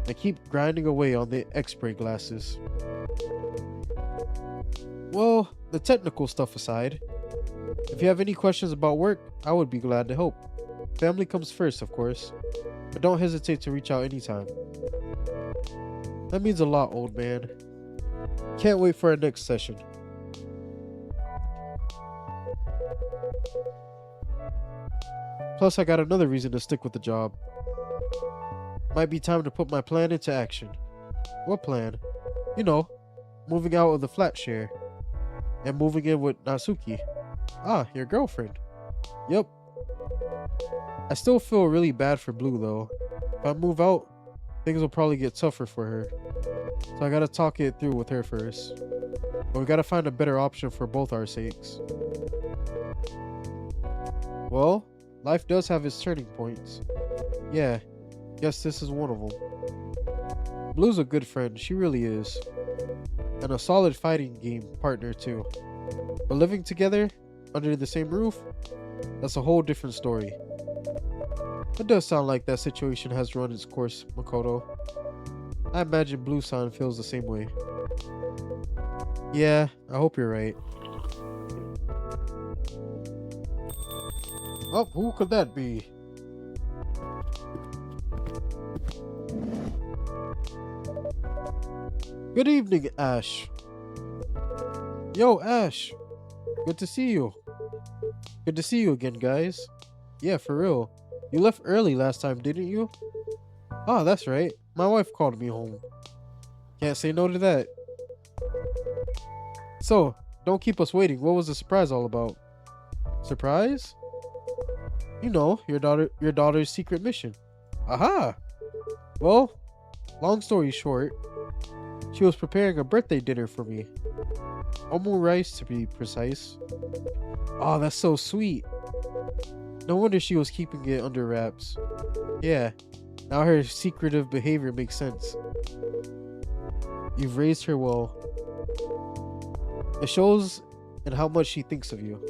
and keep grinding away on the X-ray glasses. Well, the technical stuff aside, if you have any questions about work, I would be glad to help. Family comes first, of course, but don't hesitate to reach out anytime. That means a lot, old man. Can't wait for our next session. Plus, I got another reason to stick with the job. Might be time to put my plan into action. What plan? You know, moving out of the flat share. And moving in with Natsuki. Ah, your girlfriend. Yep. I still feel really bad for Blue though. If I move out, things will probably get tougher for her. So I gotta talk it through with her first. But we gotta find a better option for both our sakes. Well, life does have its turning points. Yeah, guess this is one of them. Blue's a good friend, she really is. And a solid fighting game partner too. But living together, under the same roof, that's a whole different story. It does sound like that situation has run its course, Makoto. I imagine Blue-san feels the same way. Yeah, I hope you're right. Oh, who could that be? Good evening, Ash. Yo, Ash. Good to see you. Good to see you again, guys. Yeah, for real. You left early last time, didn't you? Oh, that's right. My wife called me home. Can't say no to that. So, don't keep us waiting. What was the surprise all about? Surprise? You know, your daughter's secret mission. Aha! Well, long story short, she was preparing a birthday dinner for me. Omu rice, to be precise. Oh, that's so sweet. No wonder she was keeping it under wraps. Yeah, now her secretive behavior makes sense. You've raised her well. It shows in how much she thinks of you.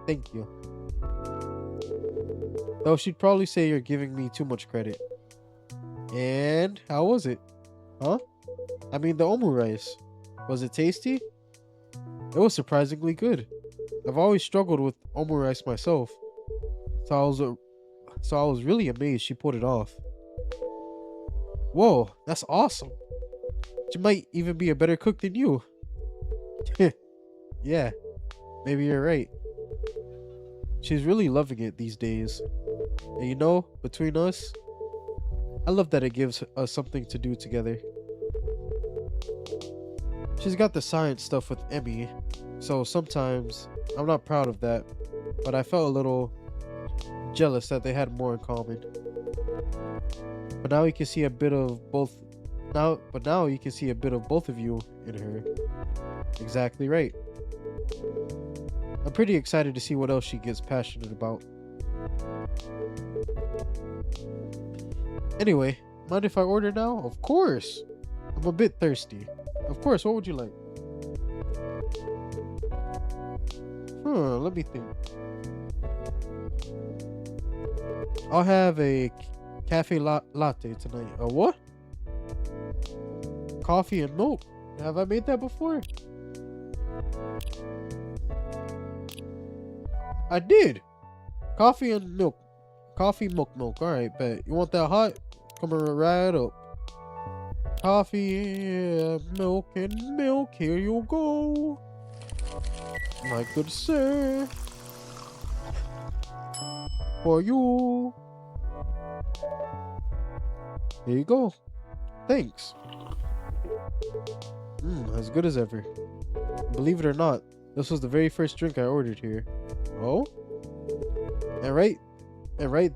Thank you. Though she'd probably say you're giving me too much credit. And how was it? Huh? I mean the omu rice. Was it tasty? It was surprisingly good. I've always struggled with omu rice myself. So I was really amazed she pulled it off. Whoa, that's awesome. She might even be a better cook than you. Yeah, maybe you're right. She's really loving it these days. And you know, between us, I love that it gives us something to do together. She's got the science stuff with Emmy, so sometimes I'm not proud of that, but I felt a little jealous that they had more in common. But now you can see a bit of both. Now you can see a bit of both of you in her. Exactly right. I'm pretty excited to see what else she gets passionate about. Anyway, mind if I order now? Of course. I'm a bit thirsty. Of course, what would you like? Let me think. I'll have a cafe latte tonight. A what? Coffee and milk? Have I made that before? I did. Coffee and milk. Coffee, milk. Alright, bet. You want that hot? Coming right up. Coffee, milk, and milk. Here you go. My good sir. For you. There you go. Thanks. As good as ever. Believe it or not, this was the very first drink I ordered here. Oh? And right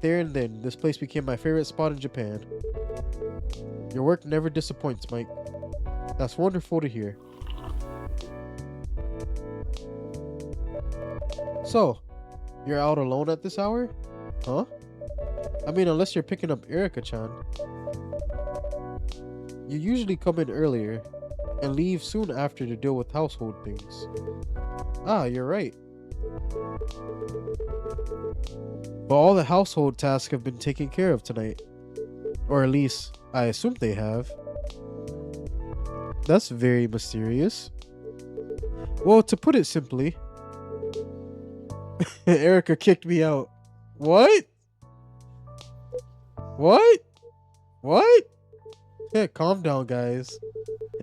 there and then, this place became my favorite spot in Japan. Your work never disappoints, Mike. That's wonderful to hear. So, you're out alone at this hour? Huh? I mean, unless you're picking up Erika-chan. You usually come in earlier and leave soon after to deal with household things. Ah, you're right. But all the household tasks have been taken care of tonight. Or at least, I assume they have. That's very mysterious. Well, to put it simply, Erika kicked me out. What? What? What? Yeah, calm down, guys.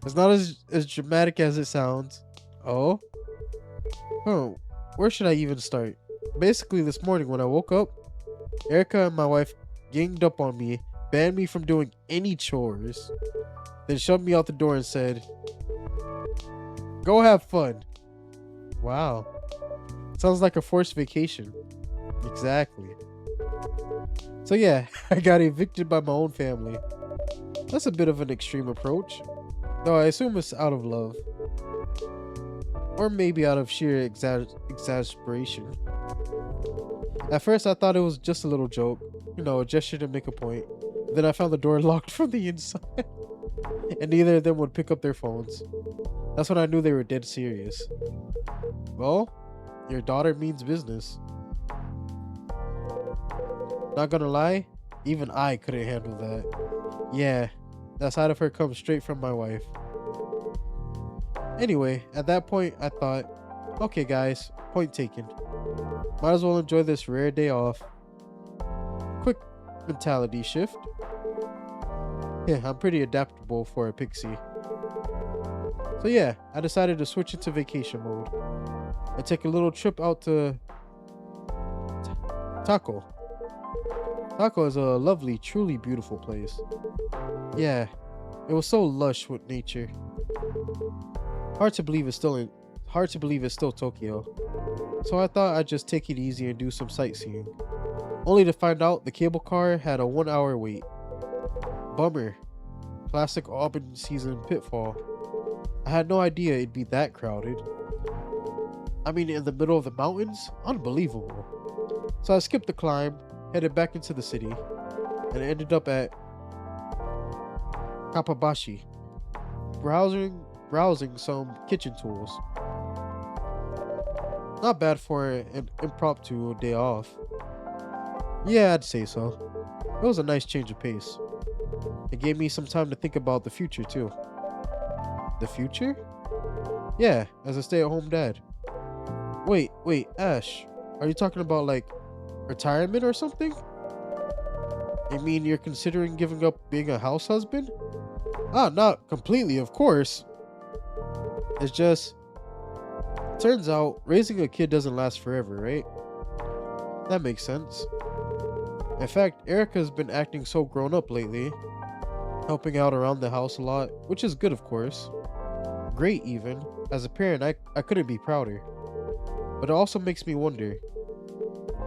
It's not as dramatic as it sounds. Oh? Oh, where should I even start? Basically, this morning when I woke up, Erika and my wife ganged up on me, banned me from doing any chores, then shoved me out the door and said, "Go have fun." Wow. Sounds like a forced vacation. Exactly. So yeah, I got evicted by my own family. That's a bit of an extreme approach, though I assume it's out of love. or maybe out of sheer exasperation. At first, I thought it was just a little joke, you know, a gesture to make a point. Then I found the door locked from the inside, and neither of them would pick up their phones. That's when I knew they were dead serious. Well, your daughter means business. Not gonna lie, even I couldn't handle that. Yeah, that side of her comes straight from my wife. Anyway, at that point, I thought, okay guys, point taken. Might as well enjoy this rare day off. Quick mentality shift. Yeah, I'm pretty adaptable for a pixie. So yeah, I decided to switch into vacation mode and take a little trip out to Taco. Taco is a lovely, truly beautiful place. Yeah, it was so lush with nature. Hard to believe it's still Tokyo. So I thought I'd just take it easy and do some sightseeing. Only to find out the cable car had a 1-hour wait. Bummer. Classic Auburn season pitfall. I had no idea it'd be that crowded. I mean, in the middle of the mountains? Unbelievable. So I skipped the climb, headed back into the city, and ended up at Kapabashi, browsing some kitchen tools. Not bad for an impromptu day off. Yeah, I'd say so. It was a nice change of pace. It gave me some time to think about the future too. The future? Yeah, as a stay-at-home dad. Wait, Ash, are you talking about like retirement or something? I mean, you're considering giving up being a house husband? Ah, not completely, of course. It's just, turns out raising a kid doesn't last forever, right? That makes sense. In fact, Erica's been acting so grown up lately, helping out around the house a lot, which is good, of course. Great, even. As a parent, I couldn't be prouder. But it also makes me wonder,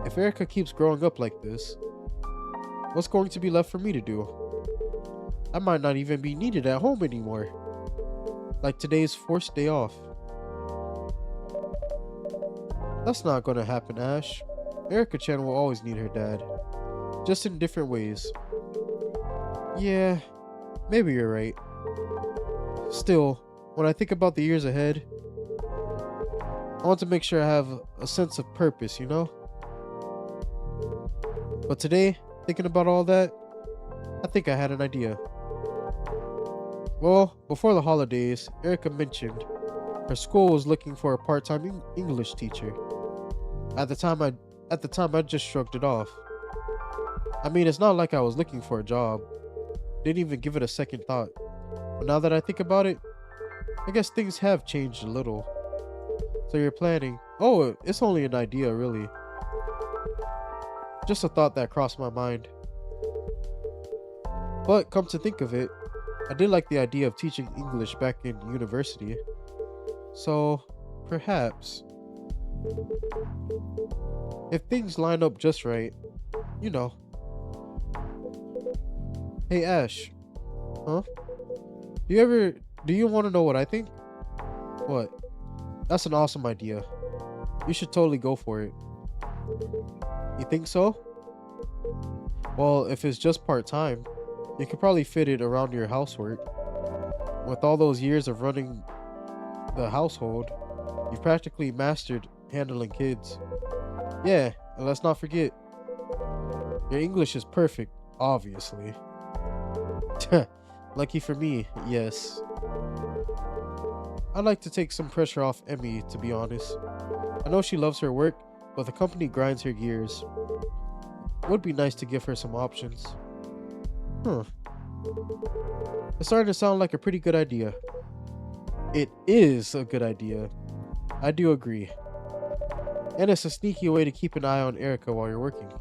if Erica keeps growing up like this, what's going to be left for me to do? I might not even be needed at home anymore. Like today's forced day off. That's not gonna happen, Ash. Erica-chan will always need her dad. Just in different ways. Yeah, maybe you're right. Still, when I think about the years ahead, I want to make sure I have a sense of purpose, you know? But today, thinking about all that, I think I had an idea. Well, before the holidays, Erica mentioned her school was looking for a part-time English teacher. At the time, I just shrugged it off. I mean, it's not like I was looking for a job. Didn't even give it a second thought. But now that I think about it, I guess things have changed a little. So you're planning... Oh, it's only an idea, really. Just a thought that crossed my mind. But come to think of it, I did like the idea of teaching English back in university. So, perhaps, if things line up just right, you know. Hey Ash, huh? Do you want to know what I think? What? That's an awesome idea. You should totally go for it. You think so? Well, if it's just part-time, you could probably fit it around your housework. With all those years of running the household, you've practically mastered handling kids. Yeah, and let's not forget, your English is perfect, obviously. Lucky for me, yes. I'd like to take some pressure off Emmy, to be honest. I know she loves her work, but the company grinds her gears. Would be nice to give her some options. It's starting to sound like a pretty good idea. It is a good idea. I do agree. And it's a sneaky way to keep an eye on Erica while you're working.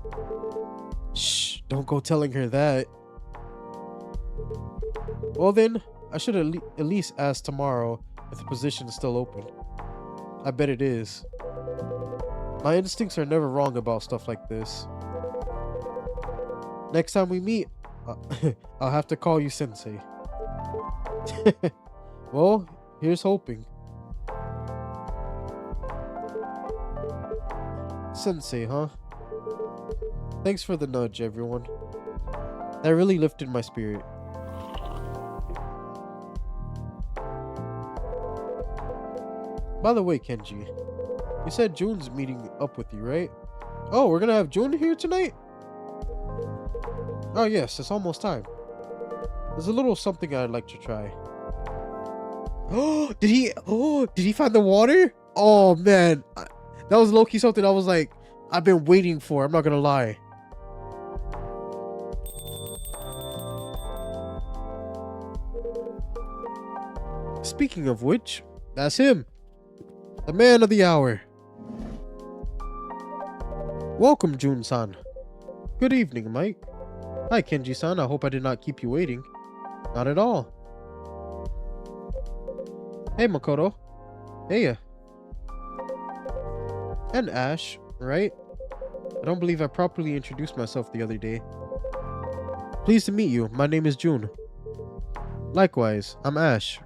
Shh, don't go telling her that. Well then, I should at least ask tomorrow if the position is still open. I bet it is. My instincts are never wrong about stuff like this. Next time we meet, I'll have to call you Sensei. Well, here's hoping. Sensei, huh? Thanks for the nudge, everyone. That really lifted my spirit. By the way, Kenji, you said June's meeting up with you, right? Oh, we're gonna have June here tonight? Oh yes, it's almost time. There's a little something I'd like to try. Oh, did he find the water? Oh man, that was low-key something I was like, I've been waiting for. I'm not gonna lie. Speaking of which, that's him. The man of the hour. Welcome, Jun-san. Good evening, Mike. Hi, Kenji-san. I hope I did not keep you waiting. Not at all. Hey, Makoto. Hey. And Ash, right? I don't believe I properly introduced myself the other day. Pleased to meet you. My name is June. Likewise, I'm Ash.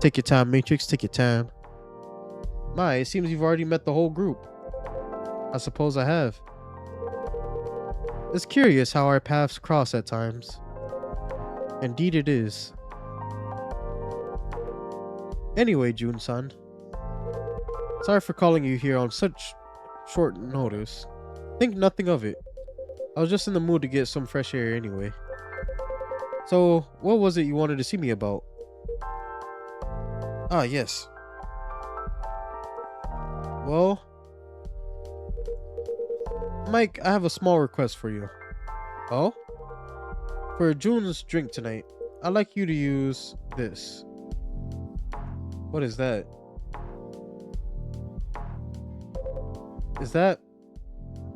Take your time, Matrix. Take your time. My, it seems you've already met the whole group. I suppose I have. It's curious how our paths cross at times. Indeed it is. Anyway, Jun-san. Sorry for calling you here on such short notice. Think nothing of it. I was just in the mood to get some fresh air anyway. So, what was it you wanted to see me about? Ah, yes. Well, Mike, I have a small request for you. Oh? For June's drink tonight, I'd like you to use this. What is that? Is that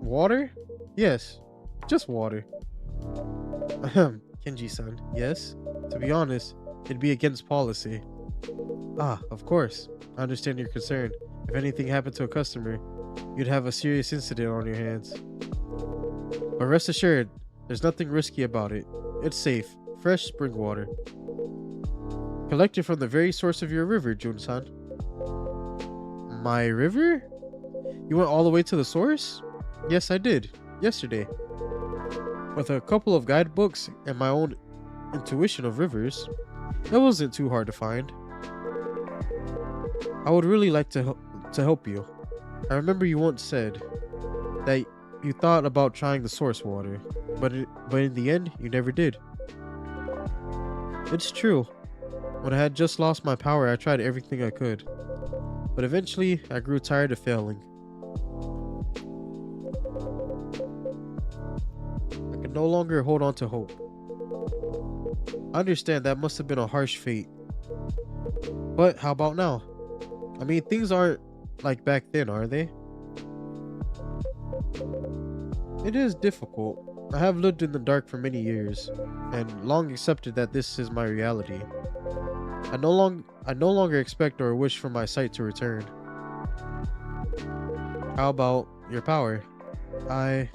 water? Yes, just water. Kenji-san, yes? To be honest, it'd be against policy. Ah, of course. I understand your concern. If anything happened to a customer, you'd have a serious incident on your hands. But rest assured, there's nothing risky about it. It's safe, fresh spring water. Collected from the very source of your river, Jun-san. My river? You went all the way to the source? Yes, I did. Yesterday. With a couple of guidebooks and my own intuition of rivers, it wasn't too hard to find. I would really like to help you. I remember you once said that you thought about trying the source water, but in the end, you never did. It's true. When I had just lost my power, I tried everything I could. But eventually, I grew tired of failing. I could no longer hold on to hope. I understand that must have been a harsh fate. But how about now? I mean, things aren't like back then, are they? It is difficult. I have lived in the dark for many years, and long accepted that this is my reality. I no longer expect or wish for my sight to return. How about your power? I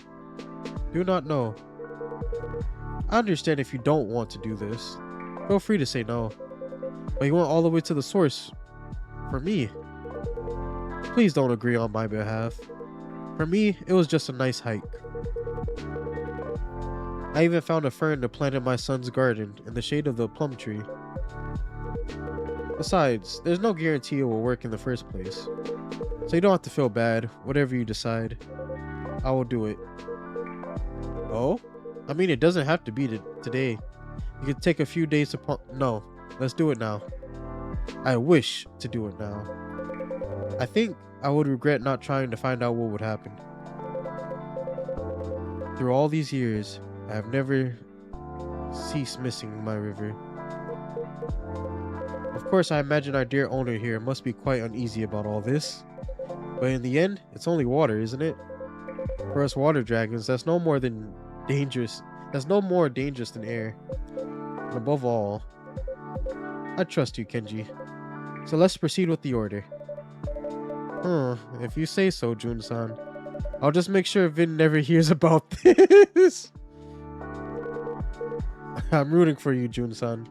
do not know. I understand if you don't want to do this. Feel free to say no. But you went all the way to the source for me. Please don't agree on my behalf. For me, it was just a nice hike. I even found a fern to plant in my son's garden in the shade of the plum tree. Besides, there's no guarantee it will work in the first place. So you don't have to feel bad. Whatever you decide, I will do it. Oh? I mean, it doesn't have to be today. You can take a few days to No, let's do it now. I wish to do it now. I think I would regret not trying to find out what would happen. Through all these years, I have never ceased missing my river. Of course, I imagine our dear owner here must be quite uneasy about all this. But in the end, it's only water, isn't it? For us water dragons, that's no more dangerous than air. And above all, I trust you, Kenji. So let's proceed with the order. If you say so, Jun-san. I'll just make sure Vin never hears about this. I'm rooting for you, Jun-san.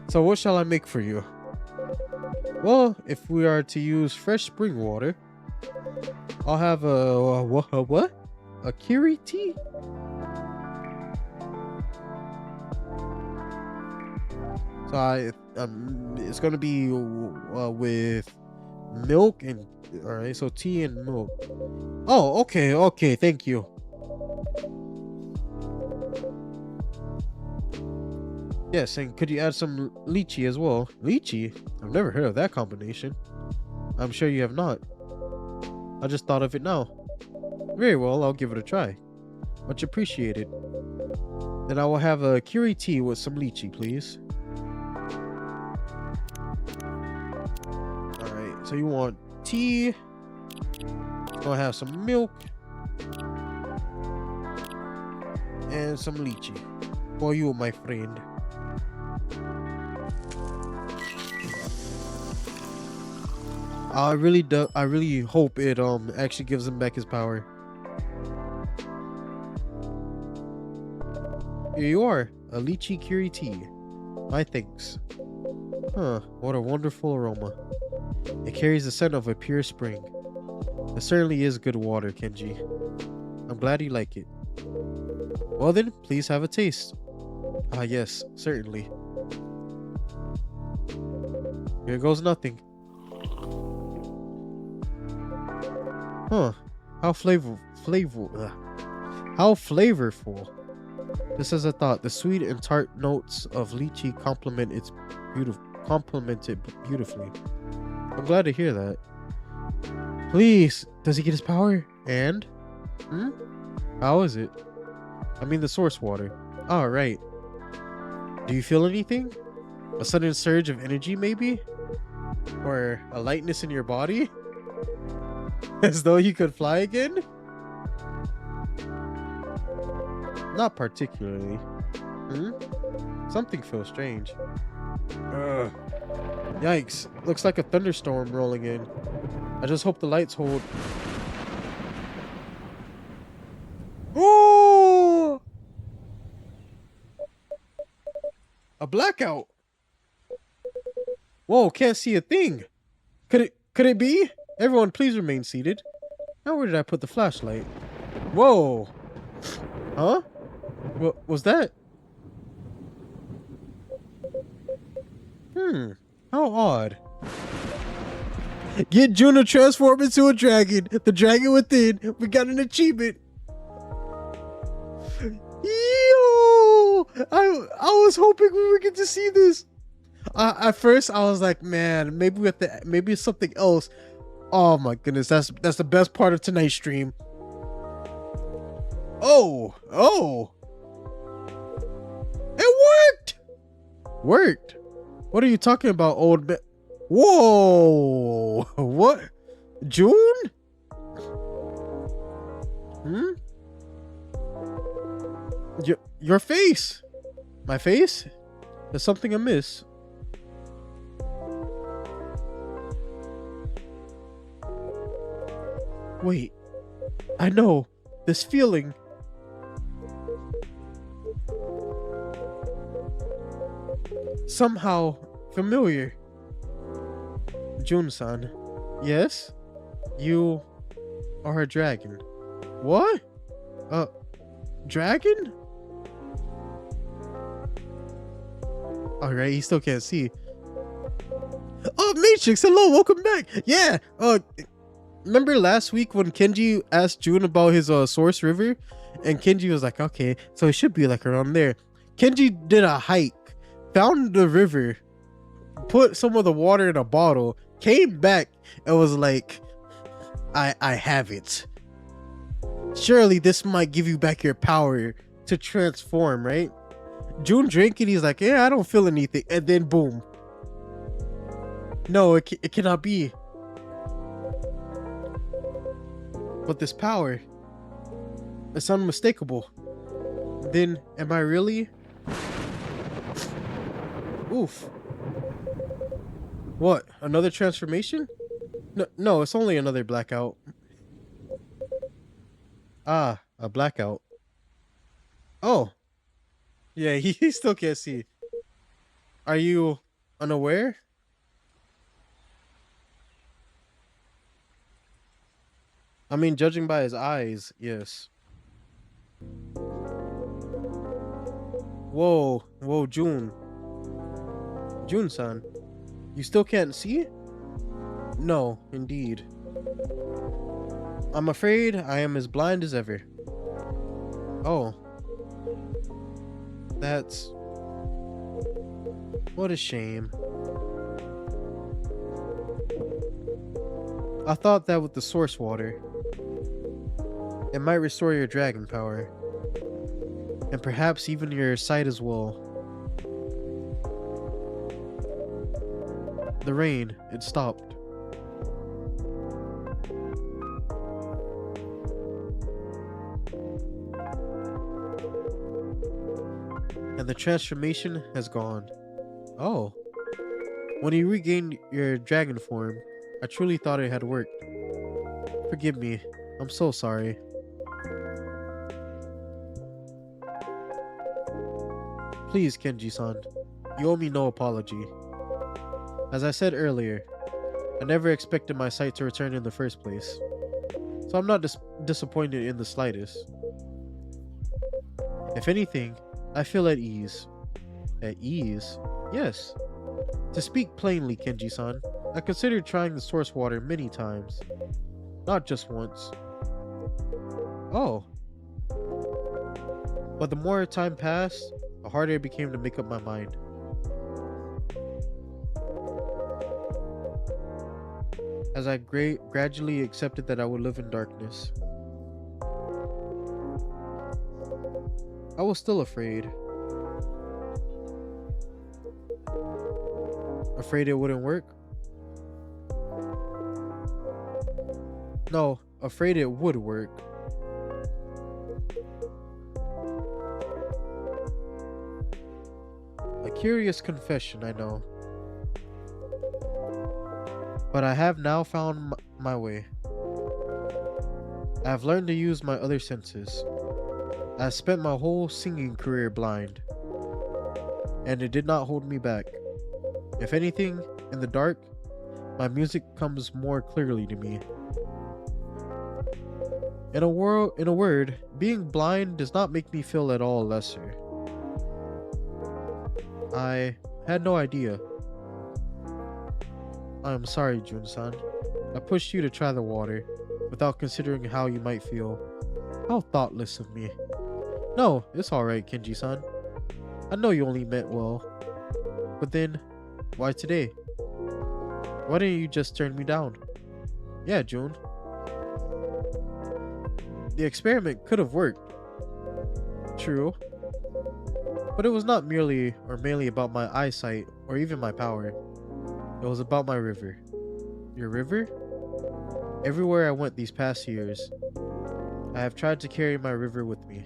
So what shall I make for you? Well, if we are to use fresh spring water, I'll have a what? A kiri tea? So it's gonna be with milk and all right. So tea and milk. Oh, okay, okay. Thank you. Yes, and could you add some lychee as well? Lychee? I've never heard of that combination. I'm sure you have not. I just thought of it now. Very well, I'll give it a try. Much appreciated. Then I will have a kiri tea with some lychee, please. Alright, so you want tea. I'll have some milk. And some lychee. For you, my friend. I really hope it actually gives him back his power. Here you are, a lychee kiri tea. My thanks. Huh, what a wonderful aroma. It carries the scent of a pure spring. It certainly is good water, Kenji. I'm glad you like it. Well then, please have a taste. Ah yes, certainly. Here goes nothing. Huh, how how flavorful. Just as I thought, the sweet and tart notes of lychee complement it beautifully. I'm glad to hear that. Please, does he get his power? And? How is it? I mean the source water. All right. Do you feel anything? A sudden surge of energy, maybe? Or a lightness in your body? As though you could fly again? Not particularly. Something feels strange. Ugh. Yikes. Looks like a thunderstorm rolling in. I just hope the lights hold. Oh! A blackout. Whoa, can't see a thing. Could it be? Everyone, please remain seated. Now where did I put the flashlight? Whoa. Huh? What was that? How odd. Get Jun to transform into a dragon. The dragon within. We got an achievement. Yo! I was hoping we would get to see this. At first I was like, man, maybe maybe it's something else. Oh my goodness, that's the best part of tonight's stream. Oh, it worked. What are you talking about, old man? Whoa, what? June? Your face? My face? There's something amiss. Wait, I know this feeling. Somehow familiar. Jun-san. Yes? You are a dragon. What? Dragon? Alright, he still can't see. Oh, Matrix, hello, welcome back. Yeah, remember last week when Kenji asked Jun about his source river? And Kenji was like, okay, so it should be like around there. Kenji did a hike, found the river, put some of the water in a bottle, came back and was like, I have it. Surely this might give you back your power to transform, right? Jun drank it, he's like, yeah, I don't feel anything. And then boom. No, it cannot be. But this power, it's unmistakable. Then am I really? Oof. What? Another transformation? No, it's only another blackout. Ah, a blackout. Oh. Yeah, he still can't see. Are you unaware? I mean, judging by his eyes, yes. Whoa, whoa, June-san, you still can't see? No, indeed. I'm afraid I am as blind as ever. Oh, that's... what a shame. I thought that with the source water, it might restore your dragon power. And perhaps even your sight as well. The rain, it stopped. And the transformation has gone. Oh. When you regained your dragon form, I truly thought it had worked. Forgive me. I'm so sorry. Please, Kenji-san. You owe me no apology. As I said earlier, I never expected my sight to return in the first place. So I'm not disappointed in the slightest. If anything, I feel at ease. At ease? Yes. To speak plainly, Kenji-san, I considered trying the source water many times. Not just once. Oh. But the more time passed, the harder it became to make up my mind. As I gradually accepted that I would live in darkness. I was still afraid. Afraid it wouldn't work? No, afraid it would work. A curious confession, I know. But I have now found my way. I have learned to use my other senses. I have spent my whole singing career blind. And it did not hold me back. If anything, in the dark, my music comes more clearly to me. In a word, being blind does not make me feel at all lesser. I had no idea. I am sorry, Jun-san. I pushed you to try the water, without considering how you might feel. How thoughtless of me. No, it's alright, Kenji-san. I know you only meant well. But then, why today? Why didn't you just turn me down? Yeah, June. The experiment could have worked. True. But it was not merely or mainly about my eyesight or even my power. It was about my river. Your river? Everywhere I went these past years, I have tried to carry my river with me.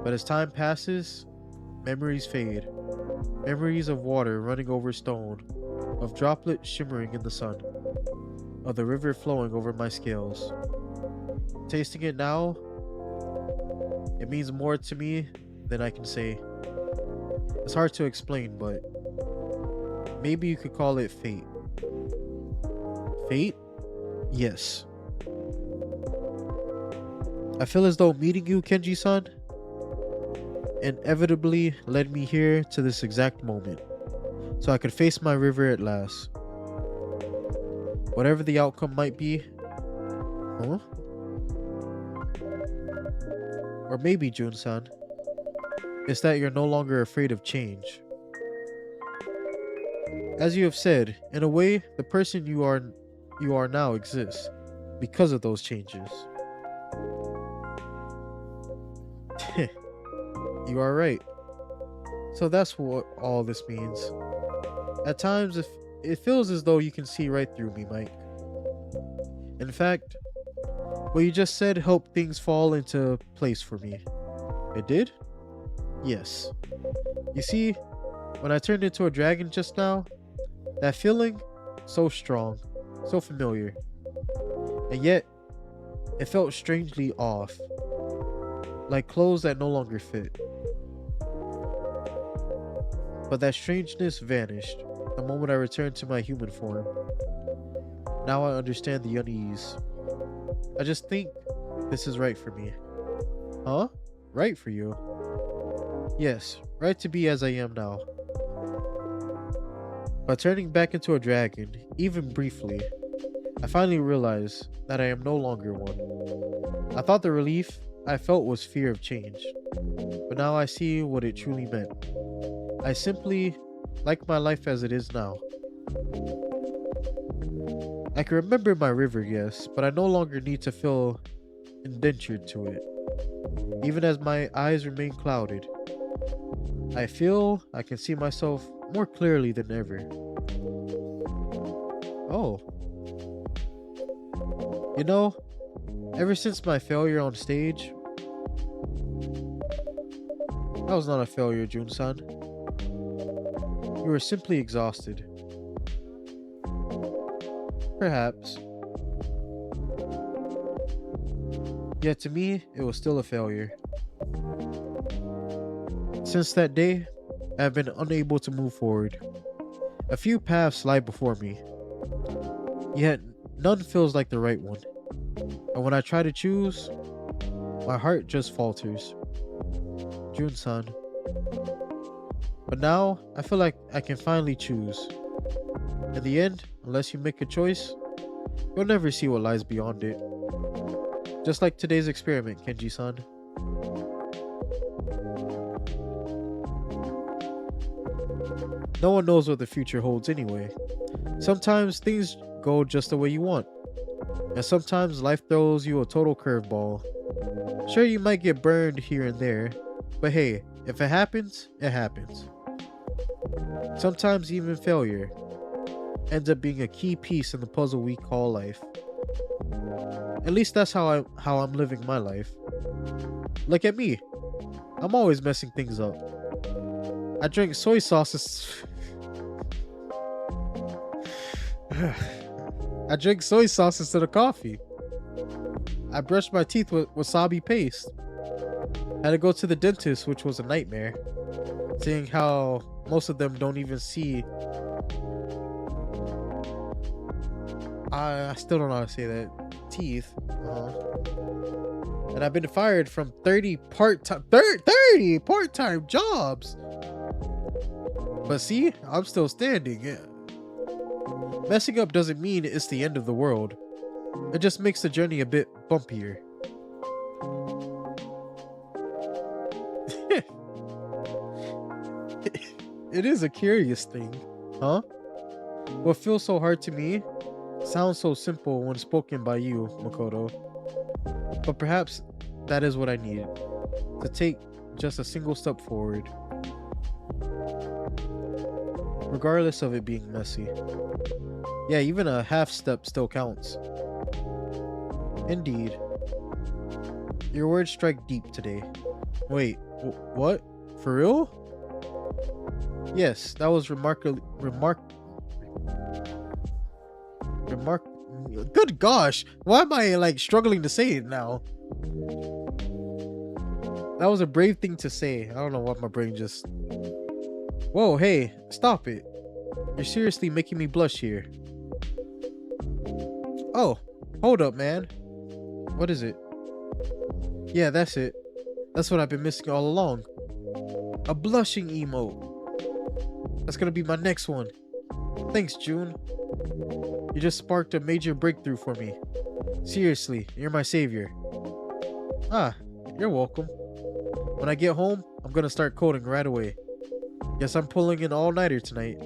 But as time passes, memories fade. Memories of water running over stone, of droplets shimmering in the sun, of the river flowing over my scales. Tasting it now, it means more to me than I can say. It's hard to explain, but maybe you could call it fate. Fate? Yes. I feel as though meeting you, Kenji-san, inevitably led me here to this exact moment, so I could face my river at last. Whatever the outcome might be. Huh? Or maybe, Jun-san, it's that you're no longer afraid of change. As you have said, in a way, the person you are now exists because of those changes. You are right. So that's what all this means. At times, it feels as though you can see right through me, Mike. In fact, what you just said helped things fall into place for me. It did? Yes. You see, when I turned into a dragon just now, that feeling, so strong, so familiar. And yet, it felt strangely off. Like clothes that no longer fit. But that strangeness vanished the moment I returned to my human form. Now I understand the unease. I just think this is right for me. Huh? Right for you? Yes, right to be as I am now. By turning back into a dragon, even briefly, I finally realized that I am no longer one. I thought the relief I felt was fear of change, but now I see what it truly meant. I simply like my life as it is now. I can remember my river, yes, but I no longer need to feel indentured to it. Even as my eyes remain clouded, I feel I can see myself more clearly than ever. Oh, you know, ever since my failure on stage, that was not a failure, Jun-san. You were simply exhausted. Perhaps. Yet to me, it was still a failure. Since that day, I have been unable to move forward. A few paths lie before me, yet none feels like the right one. And when I try to choose, my heart just falters. Jun-san. But now, I feel like I can finally choose. In the end, unless you make a choice, you'll never see what lies beyond it. Just like today's experiment, Kenji-san. No one knows what the future holds anyway. Sometimes things go just the way you want. And sometimes life throws you a total curveball. Sure, you might get burned here and there, but hey, if it happens, it happens. Sometimes even failure ends up being a key piece in the puzzle we call life. At least that's how I'm living my life. Look at me. I'm always messing things up. I drink soy sauces. I drink soy sauce instead of coffee. I brushed my teeth with wasabi paste. Had to go to the dentist, which was a nightmare, seeing how most of them don't even see. I still don't know how to say that. Teeth. And I've been fired from 30 part-time jobs. But see, I'm still standing. Yeah. Messing up doesn't mean it's the end of the world. It just makes the journey a bit bumpier. It is a curious thing, huh? What feels so hard to me sounds so simple when spoken by you, Makoto. But perhaps that is what I need, to take just a single step forward, regardless of it being messy. Yeah, even a half step still counts. Indeed. Your words strike deep today. Wait, what? For real? Yes, that was good gosh, why am I like struggling to say it now? That was a brave thing to say. I don't know what my brain just... Whoa, hey, stop it. You're seriously making me blush here. Oh, hold up, man. What is it? Yeah, that's it. That's what I've been missing all along. A blushing emote. That's gonna be my next one. Thanks, June. You just sparked a major breakthrough for me. Seriously, you're my savior. Ah, you're welcome. When I get home, I'm gonna start coding right away. Guess I'm pulling an all-nighter tonight.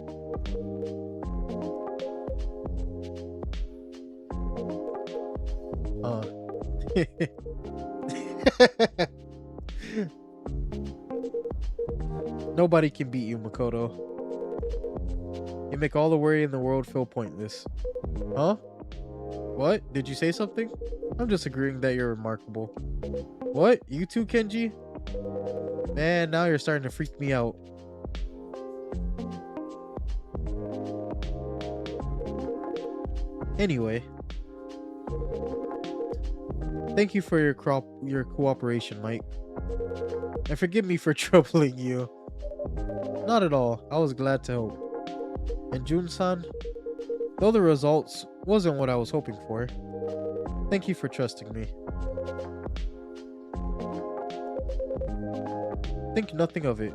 Nobody can beat you, Makoto. You make all the worry in the world feel pointless. Huh? What? Did you say something? I'm just agreeing that you're remarkable. What? You too, Kenji? Man, now you're starting to freak me out. Anyway. Thank you for your cooperation, Mike. And forgive me for troubling you. Not at all. I was glad to help. And Jun-san, Though the results wasn't what I was hoping for. Thank you for trusting me. Think nothing of it.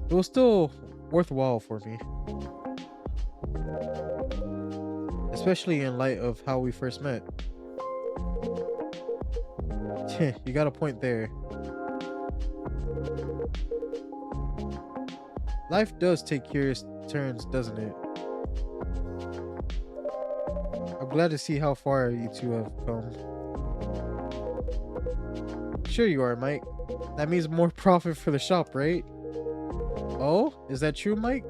It was still worthwhile for me. Especially in light of how we first met. You got a point there. Life does take curious turns, doesn't it? I'm glad to see how far you two have come. Sure you are, Mike. That means more profit for the shop, right? Oh, is that true, Mike?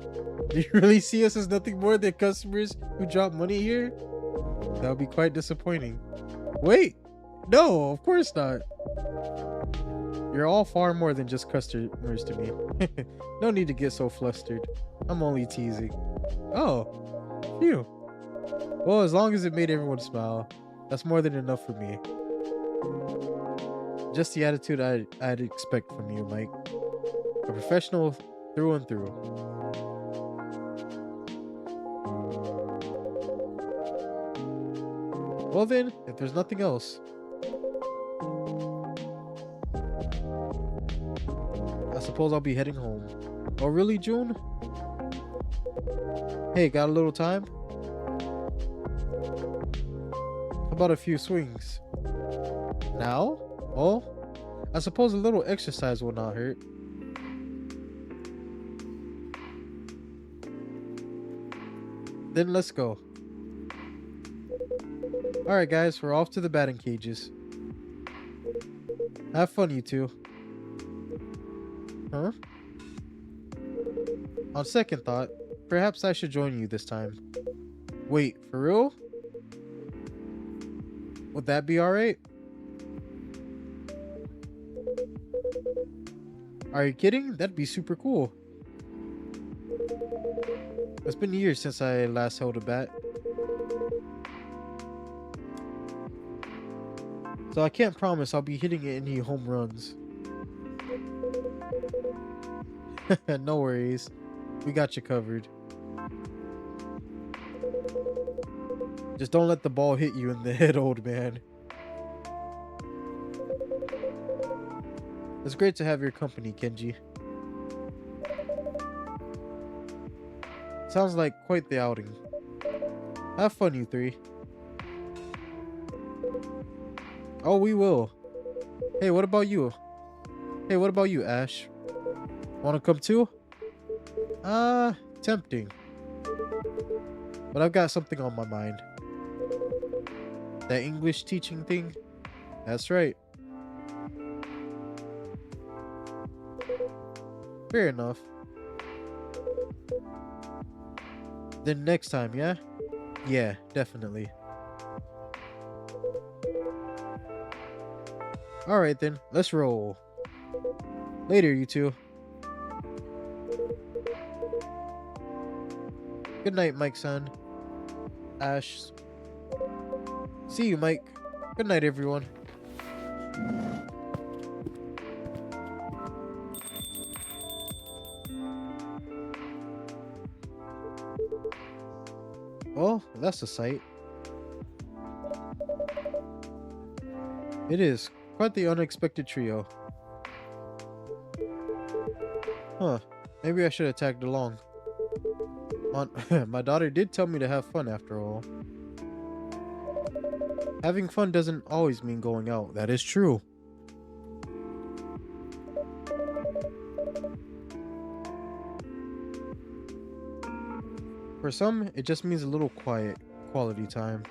Do you really see us as nothing more than customers who drop money here? That would be quite disappointing. Wait, no, of course not. You're all far more than just customers to me. No need to get so flustered. I'm only teasing. Oh, phew. Well, as long as it made everyone smile, that's more than enough for me. Just the attitude I'd expect from you, Mike. A professional through and through. Well then, if there's nothing else, I suppose I'll be heading home. Oh really, June? Hey, got a little time? How about a few swings? Now? Oh, I suppose a little exercise will not hurt. Then let's go. Alright guys, we're off to the batting cages. Have fun, you two. Huh? On second thought, perhaps I should join you this time. Wait, for real? Would that be alright? Are you kidding? That'd be super cool. It's been years since I last held a bat. So I can't promise I'll be hitting any home runs. No worries. We got you covered. Just don't let the ball hit you in the head, old man. It's great to have your company, Kenji. Sounds like quite the outing. Have fun, you three. Oh, we will. Hey, what about you? Hey, what about you, Ash? Wanna come too? Tempting. But I've got something on my mind. That English teaching thing? That's right. Fair enough. Then next time, yeah? Yeah, definitely. Alright then, let's roll. Later, you two. Good night, Mike-san. Ash. See you, Mike. Good night, everyone. Well, that's a sight. It is. Quite the unexpected trio. Huh. Maybe I should have tagged along. My daughter did tell me to have fun after all. Having fun doesn't always mean going out. That is true. For some, it just means a little quiet, quality time.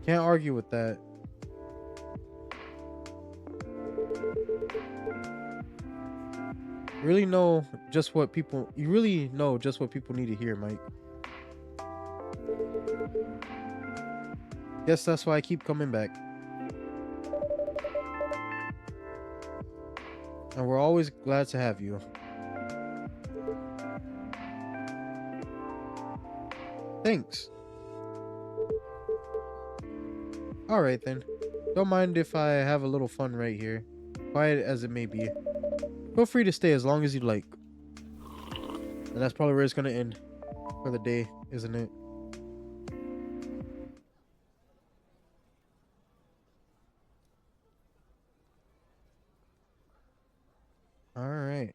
Can't argue with that. You really know just what people need to hear, Mike. Guess that's why I keep coming back. And we're always glad to have you. Thanks. Alright then. Don't mind if I have a little fun right here. Quiet as it may be. Feel free to stay as long as you like. And that's probably where it's gonna end for the day, isn't it? All right.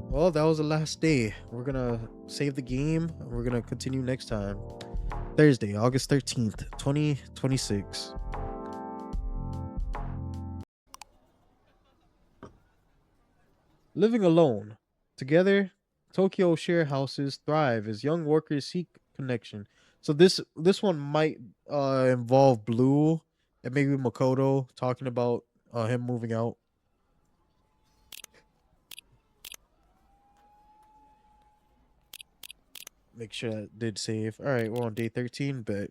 Well, that was the last day. We're gonna save the game and we're gonna continue next time. Thursday, August 13th, 2026. Living alone. Together, Tokyo share houses thrive as young workers seek connection. So this one might involve Blue and maybe Makoto talking about him moving out. Make sure that did save. All right, we're on day 13, but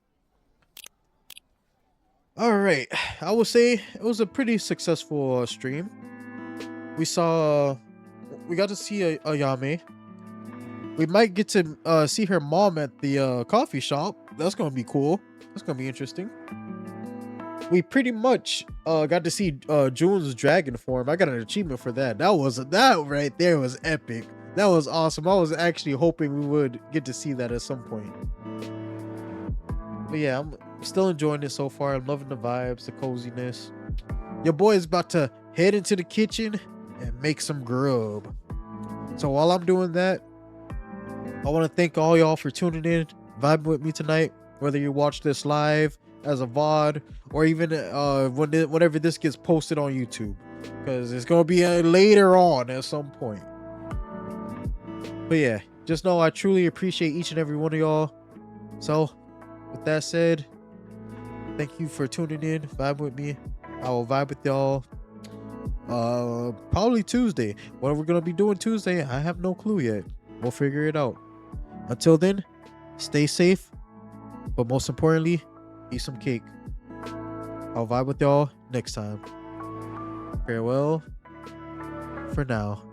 all right. I would say it was a pretty successful stream. We got to see Ayame. We might get to see her mom at the coffee shop. That's gonna be cool. That's gonna be interesting. We pretty much got to see June's dragon form. I got an achievement for that. That right there was epic. That was awesome. I was actually hoping we would get to see that at some point. But yeah, I'm still enjoying it so far. I'm loving the vibes, the coziness. Your boy is about to head into the kitchen and make some grub. So while I'm doing that, I want to thank all y'all for tuning in, vibing with me tonight. Whether you watch this live as a VOD or even whenever this gets posted on YouTube, because it's gonna be later on at some point. But yeah, just know I truly appreciate each and every one of y'all. So with that said, thank you for tuning in, vibe with me. I will vibe with y'all probably Tuesday. What we're gonna be doing Tuesday, I have no clue yet. We'll figure it out. Until then, stay safe, but most importantly, eat some cake. I'll vibe with y'all next time. Farewell for now.